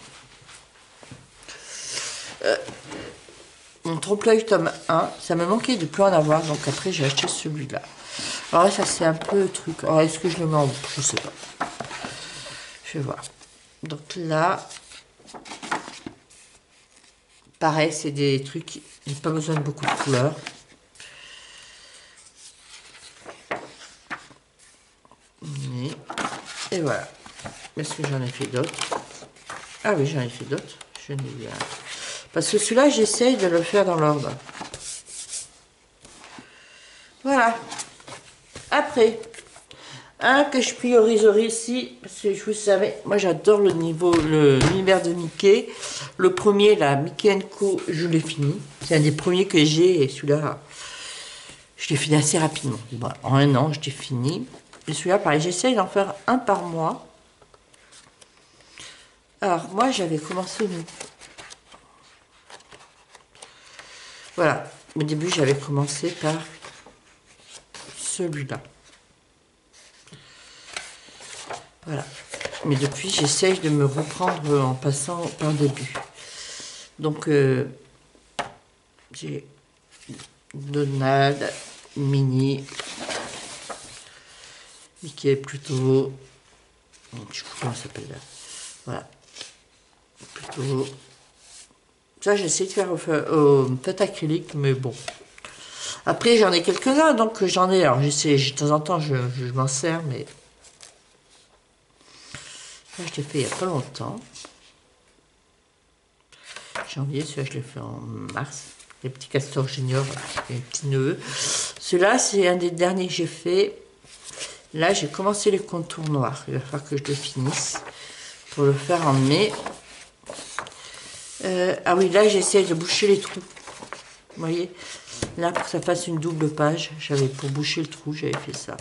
mon trompe-l'œil tome 1. Ça me manquait de plus en avoir, donc après j'ai acheté celui-là. Alors là, ça c'est un peu le truc. Alors est-ce que je le mets en bouche? Je sais pas. Je vais voir. Donc là, pareil, c'est des trucs, j'ai pas besoin de beaucoup de couleurs. Et voilà. Est-ce que j'en ai fait d'autres? Ah oui, j'en ai fait d'autres. Je n'ai vu un. Parce que celui-là, j'essaye de le faire dans l'ordre. Voilà. Après, un que je prioriserai ici, parce que je vous savais, moi j'adore l'univers de Mickey. Le premier, là, Mickey Co, je l'ai fini. C'est un des premiers que j'ai, et celui-là, je l'ai fini assez rapidement. Bon, en un an, je l'ai fini. Et celui-là, pareil, j'essaye d'en faire un par mois. Alors, moi, j'avais commencé... Voilà. Au début, j'avais commencé par celui-là. Voilà. Mais depuis, j'essaye de me reprendre en passant par le début. Donc, j'ai Donald, Minnie, Mickey plutôt... Je sais plus comment ça s'appelle là. Voilà. Plutôt... Ça, j'essaie de faire au fait acrylique, mais bon. Après, j'en ai quelques-uns, donc j'en ai... Alors, j'essaie, de temps en temps, je m'en sers, mais... Ça, je l'ai fait il n'y a pas longtemps. Janvier, celui-là, je l'ai fait en mars. Les petits castors juniors, les petits neveux. Celui-là, c'est un des derniers que j'ai fait. Là, j'ai commencé les contours noirs. Il va falloir que je le finisse pour le faire en mai. Ah oui, là, j'essaie de boucher les trous. Vous voyez? Là, pour que ça fasse une double page, j'avais pour boucher le trou, j'avais fait ça.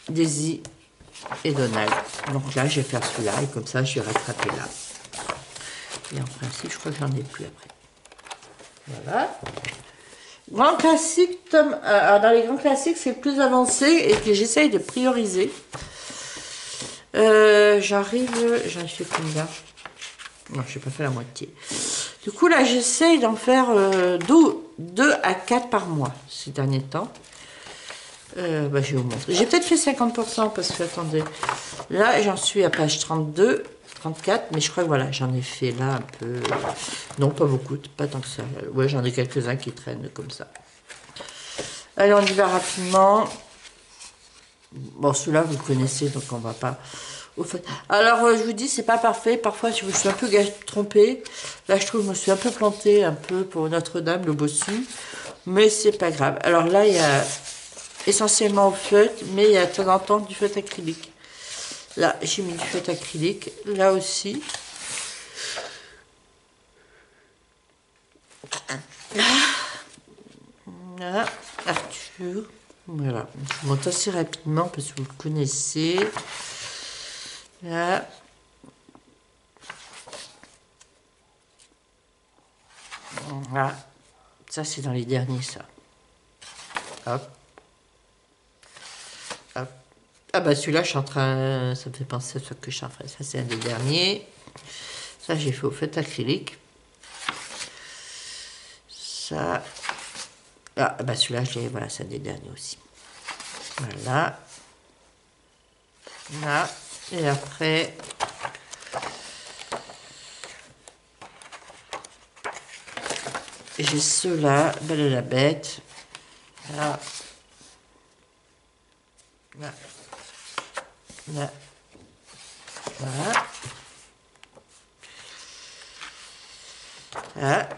Daisy et Donald. Donc là, je vais faire celui-là et comme ça, je vais rattraper là. Et en principe, je crois que j'en ai plus après. Voilà. Grand classique, tome. Dans les grands classiques, c'est le plus avancé et que j'essaye de prioriser. J'en ai fait combien? Non, je n'ai pas fait la moitié. Du coup, là, j'essaye d'en faire 2 à 4 par mois ces derniers temps. Je vais vous montrer. J'ai peut-être fait 50% parce que, attendez, là, j'en suis à page 32, 34, mais je crois que voilà, j'en ai fait là un peu. Non, pas beaucoup, pas tant que ça. Ouais, j'en ai quelques-uns qui traînent comme ça. Allez, on y va rapidement. Bon, celui-là, vous le connaissez, donc on va pas... Au fait. Alors, je vous dis, c'est pas parfait. Parfois, je me suis un peu trompée. Là, je trouve que je me suis un peu plantée, un peu pour Notre-Dame, le bossu. Mais c'est pas grave. Alors là, il y a essentiellement au feutre, mais il y a de temps en temps du feutre acrylique. Là, j'ai mis du feutre acrylique. Là aussi. Là, Arthur. Voilà. Je vous montre assez rapidement parce que vous le connaissez. Là. Voilà. Ça, c'est dans les derniers, ça. Hop. Hop. Ah bah celui-là, je suis en train... Ça me fait penser à ce que je suis en train... Ça, c'est un des derniers. Ça, j'ai fait au feutre acrylique. Ça... Ah bah celui-là, voilà, c'est un des derniers aussi. Voilà. Là. Et après... J'ai ceux-là, Belle et la Bête. Là. Là. Là. Voilà. Là.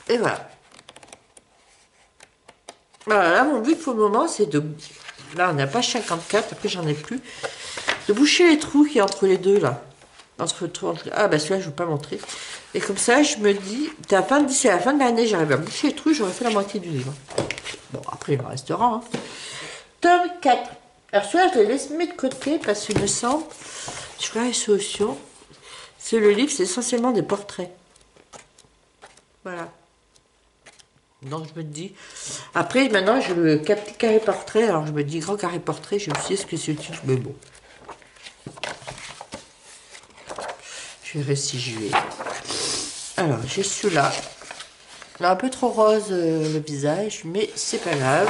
Et voilà. Voilà, là, mon but pour le moment, c'est de... Là, on n'a pas 54, après j'en ai plus. De boucher les trous qui y a entre les deux, là. Entre... Ah, bah celui-là, je ne vais pas montrer. Et comme ça, je me dis, d'ici à la fin de l'année, j'arrive à boucher les trous, j'aurais fait la moitié du livre. Bon, après, il me restera. Hein. Tome 4. Alors, celui-là, je l'ai laissé de côté parce qu'il me semble, je ferai les solutions. C'est le livre, c'est essentiellement des portraits. Voilà. Donc, je me dis... Après, maintenant, je le carré portrait. Alors, je me dis, grand carré portrait, je me suis dit, est-ce que c'est utile? Mais bon. Je verrai si je vais. Alors, j'ai celui-là. Il est un peu trop rose le visage, mais c'est pas grave.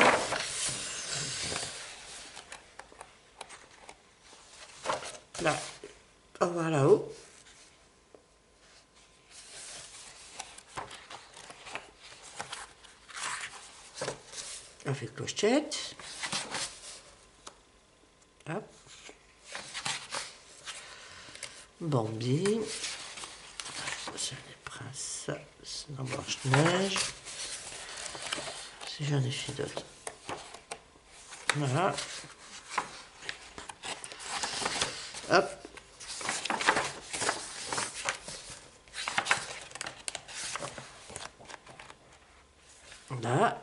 Là, on va voir là-haut. Avec clochette. Hop. Bambi. C'est les princes. C'est dans Blanche-Neige. Si j'en ai fait d'autres. Voilà. Hop. Là.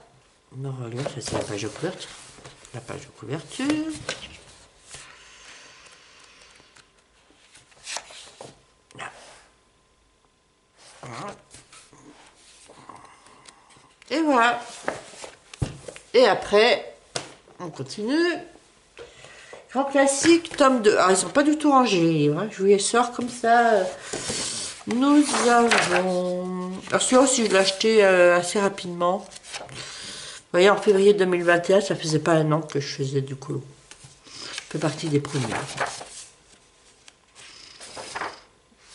Normalement, ça c'est la page de couverture. La page de couverture. Là. Voilà. Et voilà. Et après, on continue. Grand classique, tome 2. Alors, ils sont pas du tout rangés, les livres. Hein. Je vous les sors comme ça. Nous avons... Alors, celui-là aussi, je l'ai acheté assez rapidement. Vous voyez, en février 2021, ça faisait pas un an que je faisais du colo. Ça fait partie des premiers.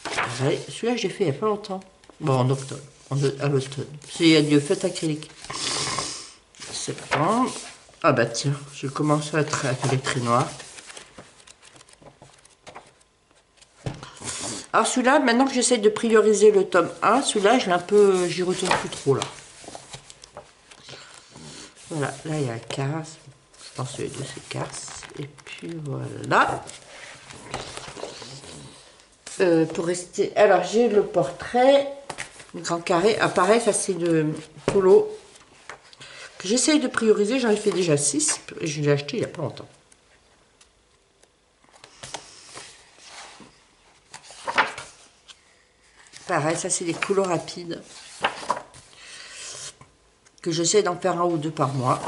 Pareil, celui-là, j'ai fait il n'y a pas longtemps. Bon, en octobre, à l'automne. C'est du feutre acrylique. Septembre. Ah bah tiens, je commence à faire les traits noirs. Alors celui-là, maintenant que j'essaie de prioriser le tome 1, celui-là, je l'ai un peu... J'y retourne plus trop, là. Voilà, là il y a la Cars. Je pense que les deux c'est Cars. Et puis voilà. Pour rester. Alors j'ai le portrait. Le grand carré. Ah pareil, ça c'est le polo. Que j'essaye de prioriser. J'en ai fait déjà 6. Et je l'ai acheté il n'y a pas longtemps. Pareil, ça c'est des colos rapides. Que j'essaie d'en faire un ou deux par mois.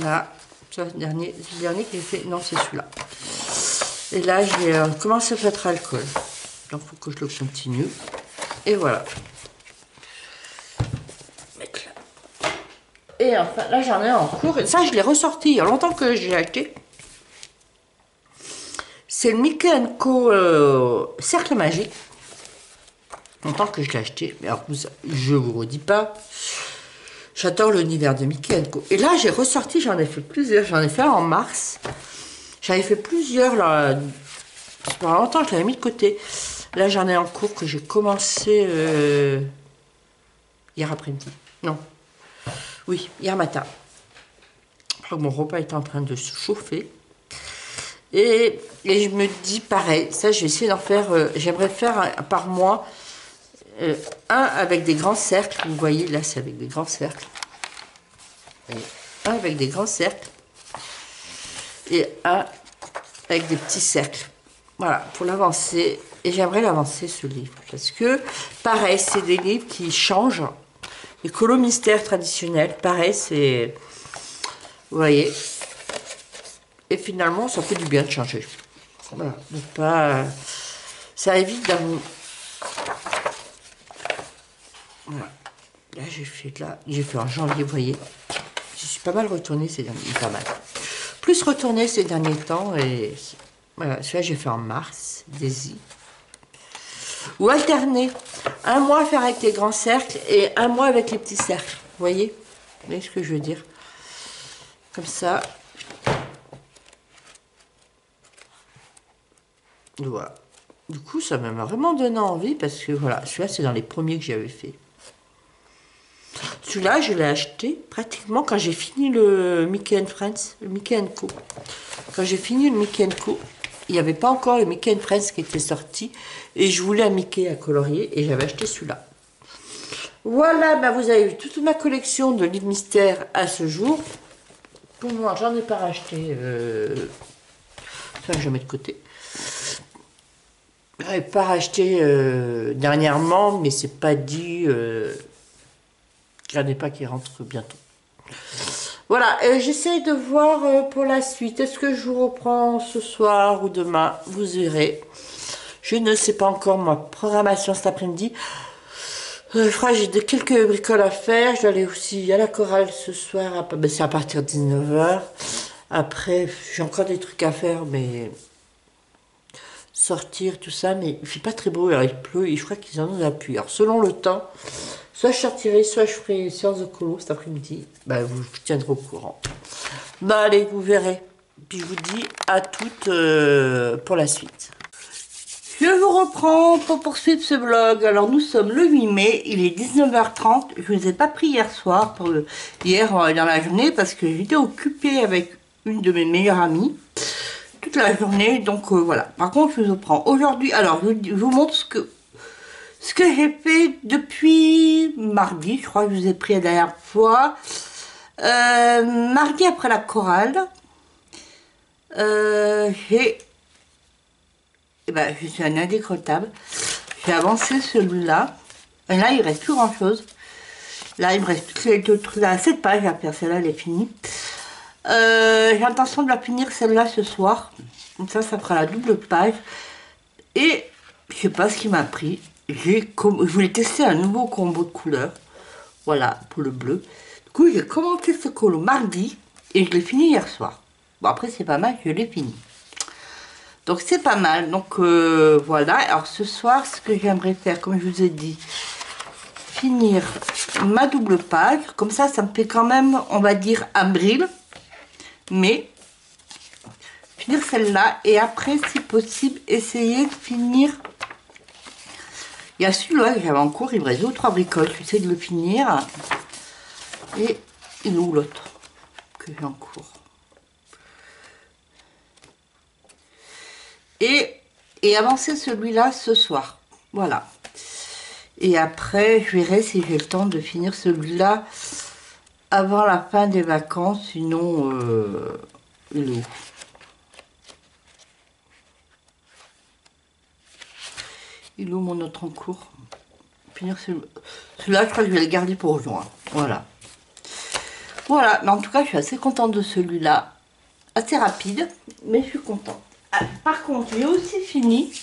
Là, c'est le dernier que j'ai fait. Non, c'est celui-là. Et là, j'ai commencé à faire alcool. Donc, il faut que je le continue. Et voilà. Et enfin, là, j'en ai en cours. Et ça, je l'ai ressorti il y a longtemps que j'ai acheté. C'est le Mickey & Co. Cercle Magique. Longtemps que je l'ai acheté. Mais alors, je vous redis pas. J'adore l'univers de Mickey & Co. Et là, j'ai ressorti, j'en ai fait plusieurs. J'en ai fait un en mars. J'en ai fait plusieurs, là. Pendant longtemps, je l'avais mis de côté. Là, j'en ai en cours que j'ai commencé hier après-midi. Non. Oui, hier matin. Je crois que mon repas est en train de se chauffer. Et je me dis, pareil, ça, je vais essayer d'en faire... J'aimerais faire par mois... un avec des grands cercles, vous voyez, là c'est avec des grands cercles. Et un avec des grands cercles. Et un avec des petits cercles. Voilà, pour l'avancer. Et j'aimerais l'avancer ce livre. Parce que, pareil, c'est des livres qui changent. Les colos mystères traditionnels, pareil, c'est... Vous voyez. Et finalement, ça fait du bien de changer. Voilà, de pas... Ça évite d'avoir... Voilà. Là, j'ai fait en janvier, vous voyez. Je suis pas mal retournée ces derniers temps. Pas mal. Plus retournée ces derniers temps. Et voilà, celui-là, j'ai fait en mars. Daisy. Ou alterner. Un mois faire avec les grands cercles et un mois avec les petits cercles. Vous voyez? Vous voyez ce que je veux dire? Comme ça. Voilà. Du coup, ça m'a vraiment donné envie parce que voilà, celui-là, c'est dans les premiers que j'avais fait. Celui-là, je l'ai acheté pratiquement quand j'ai fini le Mickey & Friends, le Mickey & Co. Quand j'ai fini le Mickey & Co, il n'y avait pas encore le Mickey & Friends qui était sorti. Et je voulais un Mickey à colorier et j'avais acheté celui-là. Voilà, ben vous avez vu toute ma collection de livres mystères à ce jour. Pour moi, j'en ai pas racheté. Ça, je mets de côté. Je n'ai pas racheté dernièrement, mais c'est pas dit... Il n'y en a pas qui rentrent bientôt. Voilà, j'essaie de voir pour la suite. Est-ce que je vous reprends ce soir ou demain? Vous verrez. Je ne sais pas encore ma programmation cet après-midi. Je crois que j'ai quelques bricoles à faire. Je dois aller aussi à la chorale ce soir. Ben, c'est à partir de 19h. Après, j'ai encore des trucs à faire, mais sortir, tout ça. Mais il fait pas très beau, alors il pleut et je crois qu'ils en ont la pluie. Alors selon le temps, soit je sortirai, soit je ferai une séance de colo cet après-midi. Ben, vous tiendrez au courant. Ben allez, vous verrez. Puis je vous dis à toutes pour la suite. Je vous reprends pour poursuivre ce vlog. Alors nous sommes le 8 mai, il est 19h30. Je ne vous ai pas pris hier soir, hier dans la journée, parce que j'étais occupée avec une de mes meilleures amies toute la journée. Donc voilà. Par contre, je vous prends aujourd'hui. Alors je vous montre ce que j'ai fait depuis mardi. Je crois que je vous ai pris la dernière fois. Mardi après la chorale, je suis un indécrottable. J'ai avancé celui-là. Et là, il reste plus grand chose. Là, il me reste cette page à faire. Celle-là, elle est finie. J'ai l'intention de la finir celle-là ce soir. Comme ça fera la double page. Et je sais pas ce qui m'a pris. Je voulais tester un nouveau combo de couleurs. Voilà, pour le bleu. Du coup, j'ai commencé ce colo mardi. Et je l'ai fini hier soir. Bon, après, c'est pas mal, je l'ai fini. Donc c'est pas mal, donc voilà. Alors ce soir, ce que j'aimerais faire, comme je vous ai dit, finir ma double page. Comme ça me fait quand même, on va dire, avril. Mais finir celle-là et après, si possible, essayer de finir. Il y a celui-là que j'avais en cours, il me reste 2 ou 3 bricoles. J'essaie de le finir. Et il est où l'autre que j'ai en cours? Et avancer celui-là ce soir. Voilà. Et après, je verrai si j'ai le temps de finir celui-là avant la fin des vacances. Sinon, il est où? Il est où mon autre en cours? Finir celui-là, je crois que je vais le garder pour juin. Voilà. Voilà. Mais en tout cas, je suis assez contente de celui-là. Assez rapide, mais je suis contente. Ah, par contre, j'ai aussi fini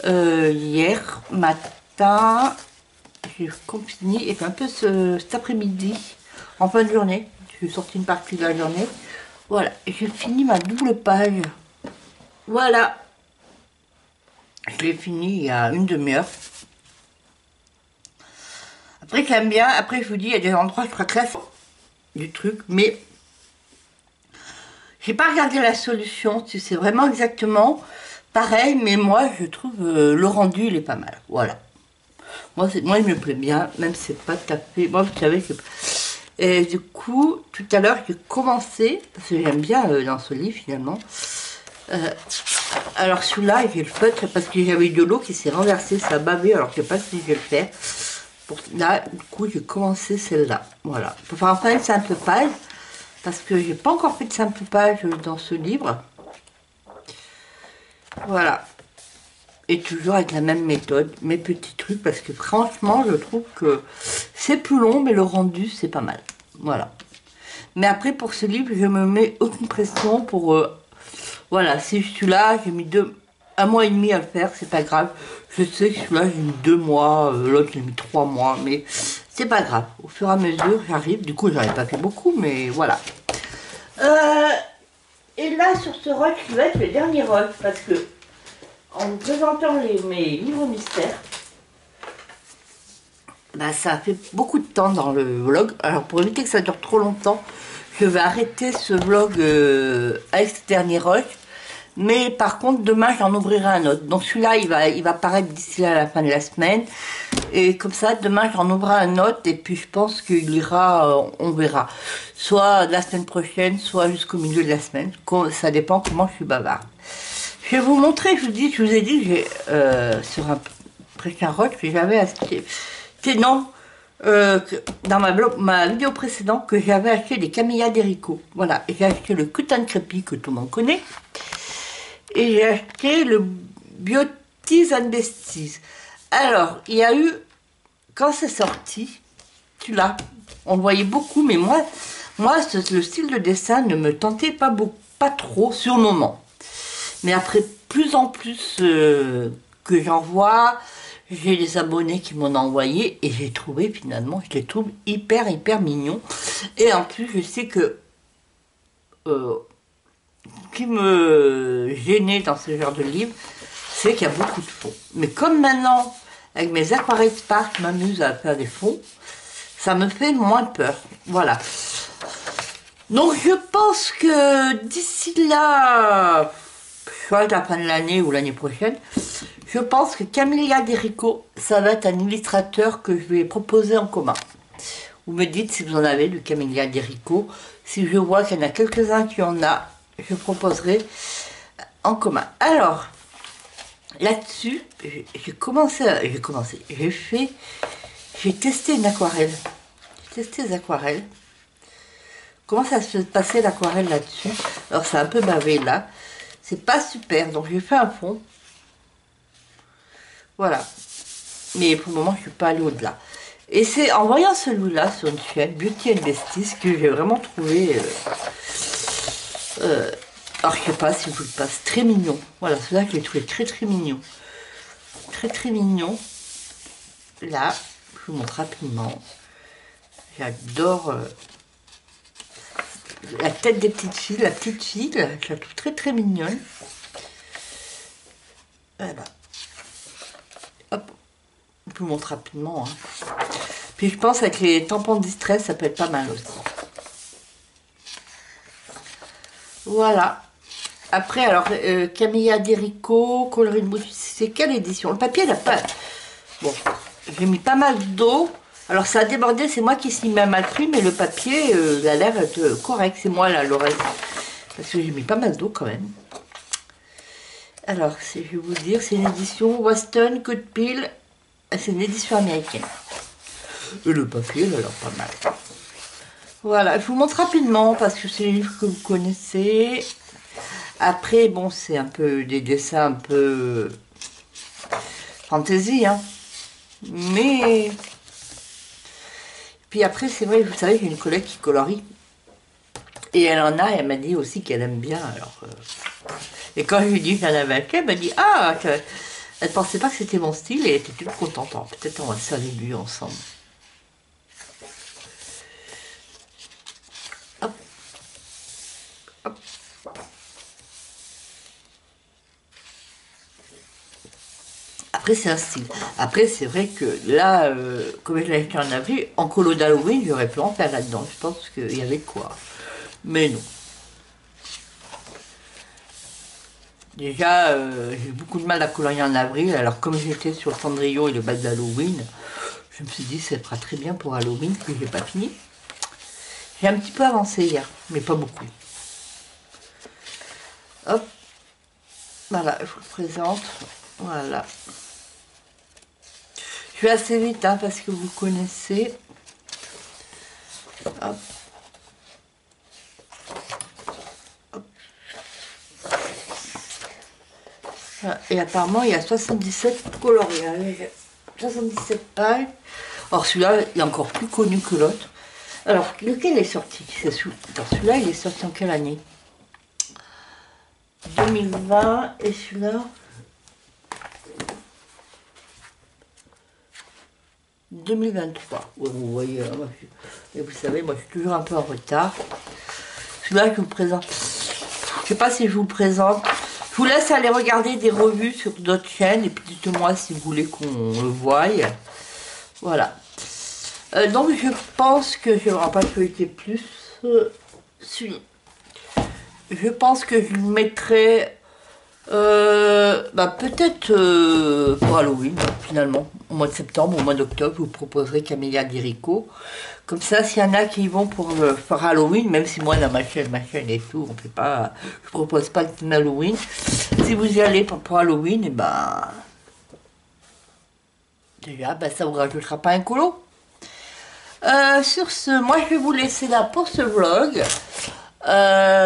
hier matin. J'ai fini et un peu cet après-midi, en fin de journée. Je suis sortie une partie de la journée. Voilà, j'ai fini ma double page. Voilà. Je l'ai fini il y a une demi-heure. Après, j'aime bien. Après, je vous dis, il y a des endroits, je crois que là, du truc, mais j'ai pas regardé la solution, si c'est vraiment exactement pareil, mais moi je trouve le rendu il est pas mal. Voilà. Moi il me plaît bien, même si c'est pas tapé. Moi vous savez que. Et du coup, tout à l'heure j'ai commencé, parce que j'aime bien dans ce livre finalement. Alors celui-là, j'ai le feutre parce que j'avais de l'eau qui s'est renversée, ça a bavé, alors je sais pas si je vais le faire. Là, du coup, j'ai commencé celle-là. Voilà. Pour faire enfin une simple page. Parce que j'ai pas encore fait de simple page dans ce livre. Voilà. Et toujours avec la même méthode, mes petits trucs, parce que franchement, je trouve que c'est plus long, mais le rendu, c'est pas mal. Voilà. Mais après, pour ce livre, je me mets aucune pression pour... voilà, si celui-là, j'ai mis 1 mois et demi à le faire, c'est pas grave. Je sais que celui-là, j'ai mis 2 mois, l'autre, j'ai mis 3 mois, mais c'est pas grave. Au fur et à mesure, j'arrive. Du coup, j'en ai pas fait beaucoup, mais voilà. Et là, sur ce rush, qui va être le dernier rush, parce que, en vous présentant mes livres mystères, bah, ça a fait beaucoup de temps dans le vlog. Alors, pour éviter que ça dure trop longtemps, je vais arrêter ce vlog avec ce dernier rush. Mais par contre, demain, j'en ouvrirai un autre. Donc celui-là, il va paraître d'ici à la fin de la semaine. Et comme ça, demain, j'en ouvrirai un autre. Et puis, je pense qu'il ira, on verra. Soit la semaine prochaine, soit jusqu'au milieu de la semaine. Ça dépend comment je suis bavarde. Je vais vous montrer, je vous ai dit que j'ai, sur un prochain rush que j'avais acheté. Non, dans ma vidéo précédente, que j'avais acheté des camélias d'Erico. Voilà, et j'ai acheté le Cotton Crépy, que tout le monde connaît. Et j'ai acheté le Beauties and Besties. Alors, il y a eu, quand c'est sorti, celui-là, on le voyait beaucoup, mais moi le style de dessin ne me tentait pas trop sur le moment. Mais après plus en plus que j'en vois, j'ai les abonnés qui m'en ont envoyé et j'ai trouvé finalement, je les trouve hyper mignons. Et en plus, je sais que ce qui me gênait dans ce genre de livre, c'est qu'il y a beaucoup de fonds. Mais comme maintenant, avec mes aquarelles Spark, je m'amuse à faire des fonds, ça me fait moins peur. Voilà. Donc je pense que d'ici là, soit la fin de l'année ou l'année prochaine, je pense que Camélia Derico, ça va être un illustrateur que je vais proposer en commun. Vous me dites si vous en avez du Camélia Derico. Si je vois qu'il y en a quelques-uns qui en a, je proposerai en commun. Alors, là-dessus, j'ai testé une aquarelle. J'ai testé les aquarelles. Comment ça se passait l'aquarelle là-dessus? Alors c'est un peu bavé là. C'est pas super, donc j'ai fait un fond. Voilà. Mais pour le moment, je suis pas allée au-delà. Et c'est en voyant celui-là sur une chaîne, Beauty and Besties, que j'ai vraiment trouvé... alors je sais pas si je vous le passe, très mignon. Voilà, celui-là que j'ai trouvé très mignon. Très mignon. Là, je vous montre rapidement. J'adore... la tête des petites filles, la petite fille, je la trouve très mignonne. Voilà. Hop, je vous montre rapidement. Hein. Puis je pense avec les tampons de distress, ça peut être pas mal aussi. Voilà. Après, alors, Camélia Derico, Coloring Book, c'est quelle édition? Le papier, n'a pas... Bon, j'ai mis pas mal d'eau. Alors ça a débordé, c'est moi qui s'y mets mal pris, mais le papier, il a l'air correct. C'est moi là, l'oreille. Parce que j'ai mis pas mal d'eau quand même. Alors, je vais vous dire, c'est une édition Weston Code Peel. C'est une édition américaine. Et le papier, il a l'air pas mal. Voilà, je vous montre rapidement parce que c'est les livres que vous connaissez. Après, bon, c'est un peu des dessins un peu fantasy, hein. Mais... Puis après, c'est vrai, vous savez, j'ai une collègue qui colorie. Et elle en a, et elle m'a dit aussi qu'elle aime bien. Alors, et quand je lui ai dit que j'en avais acheté, elle m'a dit, ah, elle ne pensait pas que c'était mon style et elle était toute contente. Peut-être on va se faire des buts ensemble. Hop. Hop. Après, c'est un style. Après, c'est vrai que là, comme je l'ai acheté en avril, en colo d'Halloween, j'aurais pu en faire là-dedans. Je pense qu'il y avait de quoi. Mais non. Déjà, j'ai eu beaucoup de mal à colorier en avril. Alors, comme j'étais sur le cendrillon et le bal d'Halloween, je me suis dit, ça fera très bien pour Halloween, que j'ai pas fini. J'ai un petit peu avancé hier, mais pas beaucoup. Hop. Voilà, je vous le présente. Voilà. Je vais assez vite, hein, parce que vous connaissez. Hop. Hop. Voilà. Et apparemment, il y a 77 coloris. 77 pages. Alors celui-là, il est encore plus connu que l'autre. Alors, lequel est sorti? Celui-là, il est sorti en quelle année? 2020, et celui-là 2023. Ouais, vous voyez, et vous savez, moi je suis toujours un peu en retard. Celui-là, je vous présente. Je sais pas si je vous présente. Je vous laisse aller regarder des revues sur d'autres chaînes et puis dites-moi si vous voulez qu'on le voie. Voilà. Donc je pense que je ne vais pas feuilleter plus. Je pense que je le mettrai peut-être pour Halloween, finalement, au mois de septembre, au mois d'octobre, je vous proposerai Camélia Derico. Comme ça, s'il y en a qui vont pour Halloween, même si moi, dans ma chaîne et tout, on fait pas, je propose pas le thème Halloween. Si vous y allez pour Halloween, et déjà, ça vous rajoutera pas un colo. Sur ce, moi, je vais vous laisser là pour ce vlog.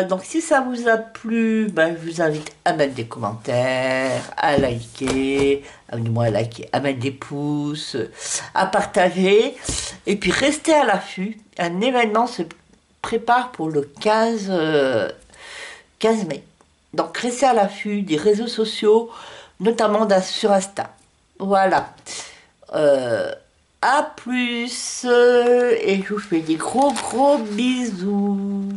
Donc si ça vous a plu, je vous invite à mettre des commentaires, à liker, à mettre des pouces, à partager, et puis restez à l'affût. Un événement se prépare pour le 15 mai. Donc restez à l'affût des réseaux sociaux, notamment sur Insta. Voilà. À plus et je vous fais des gros bisous.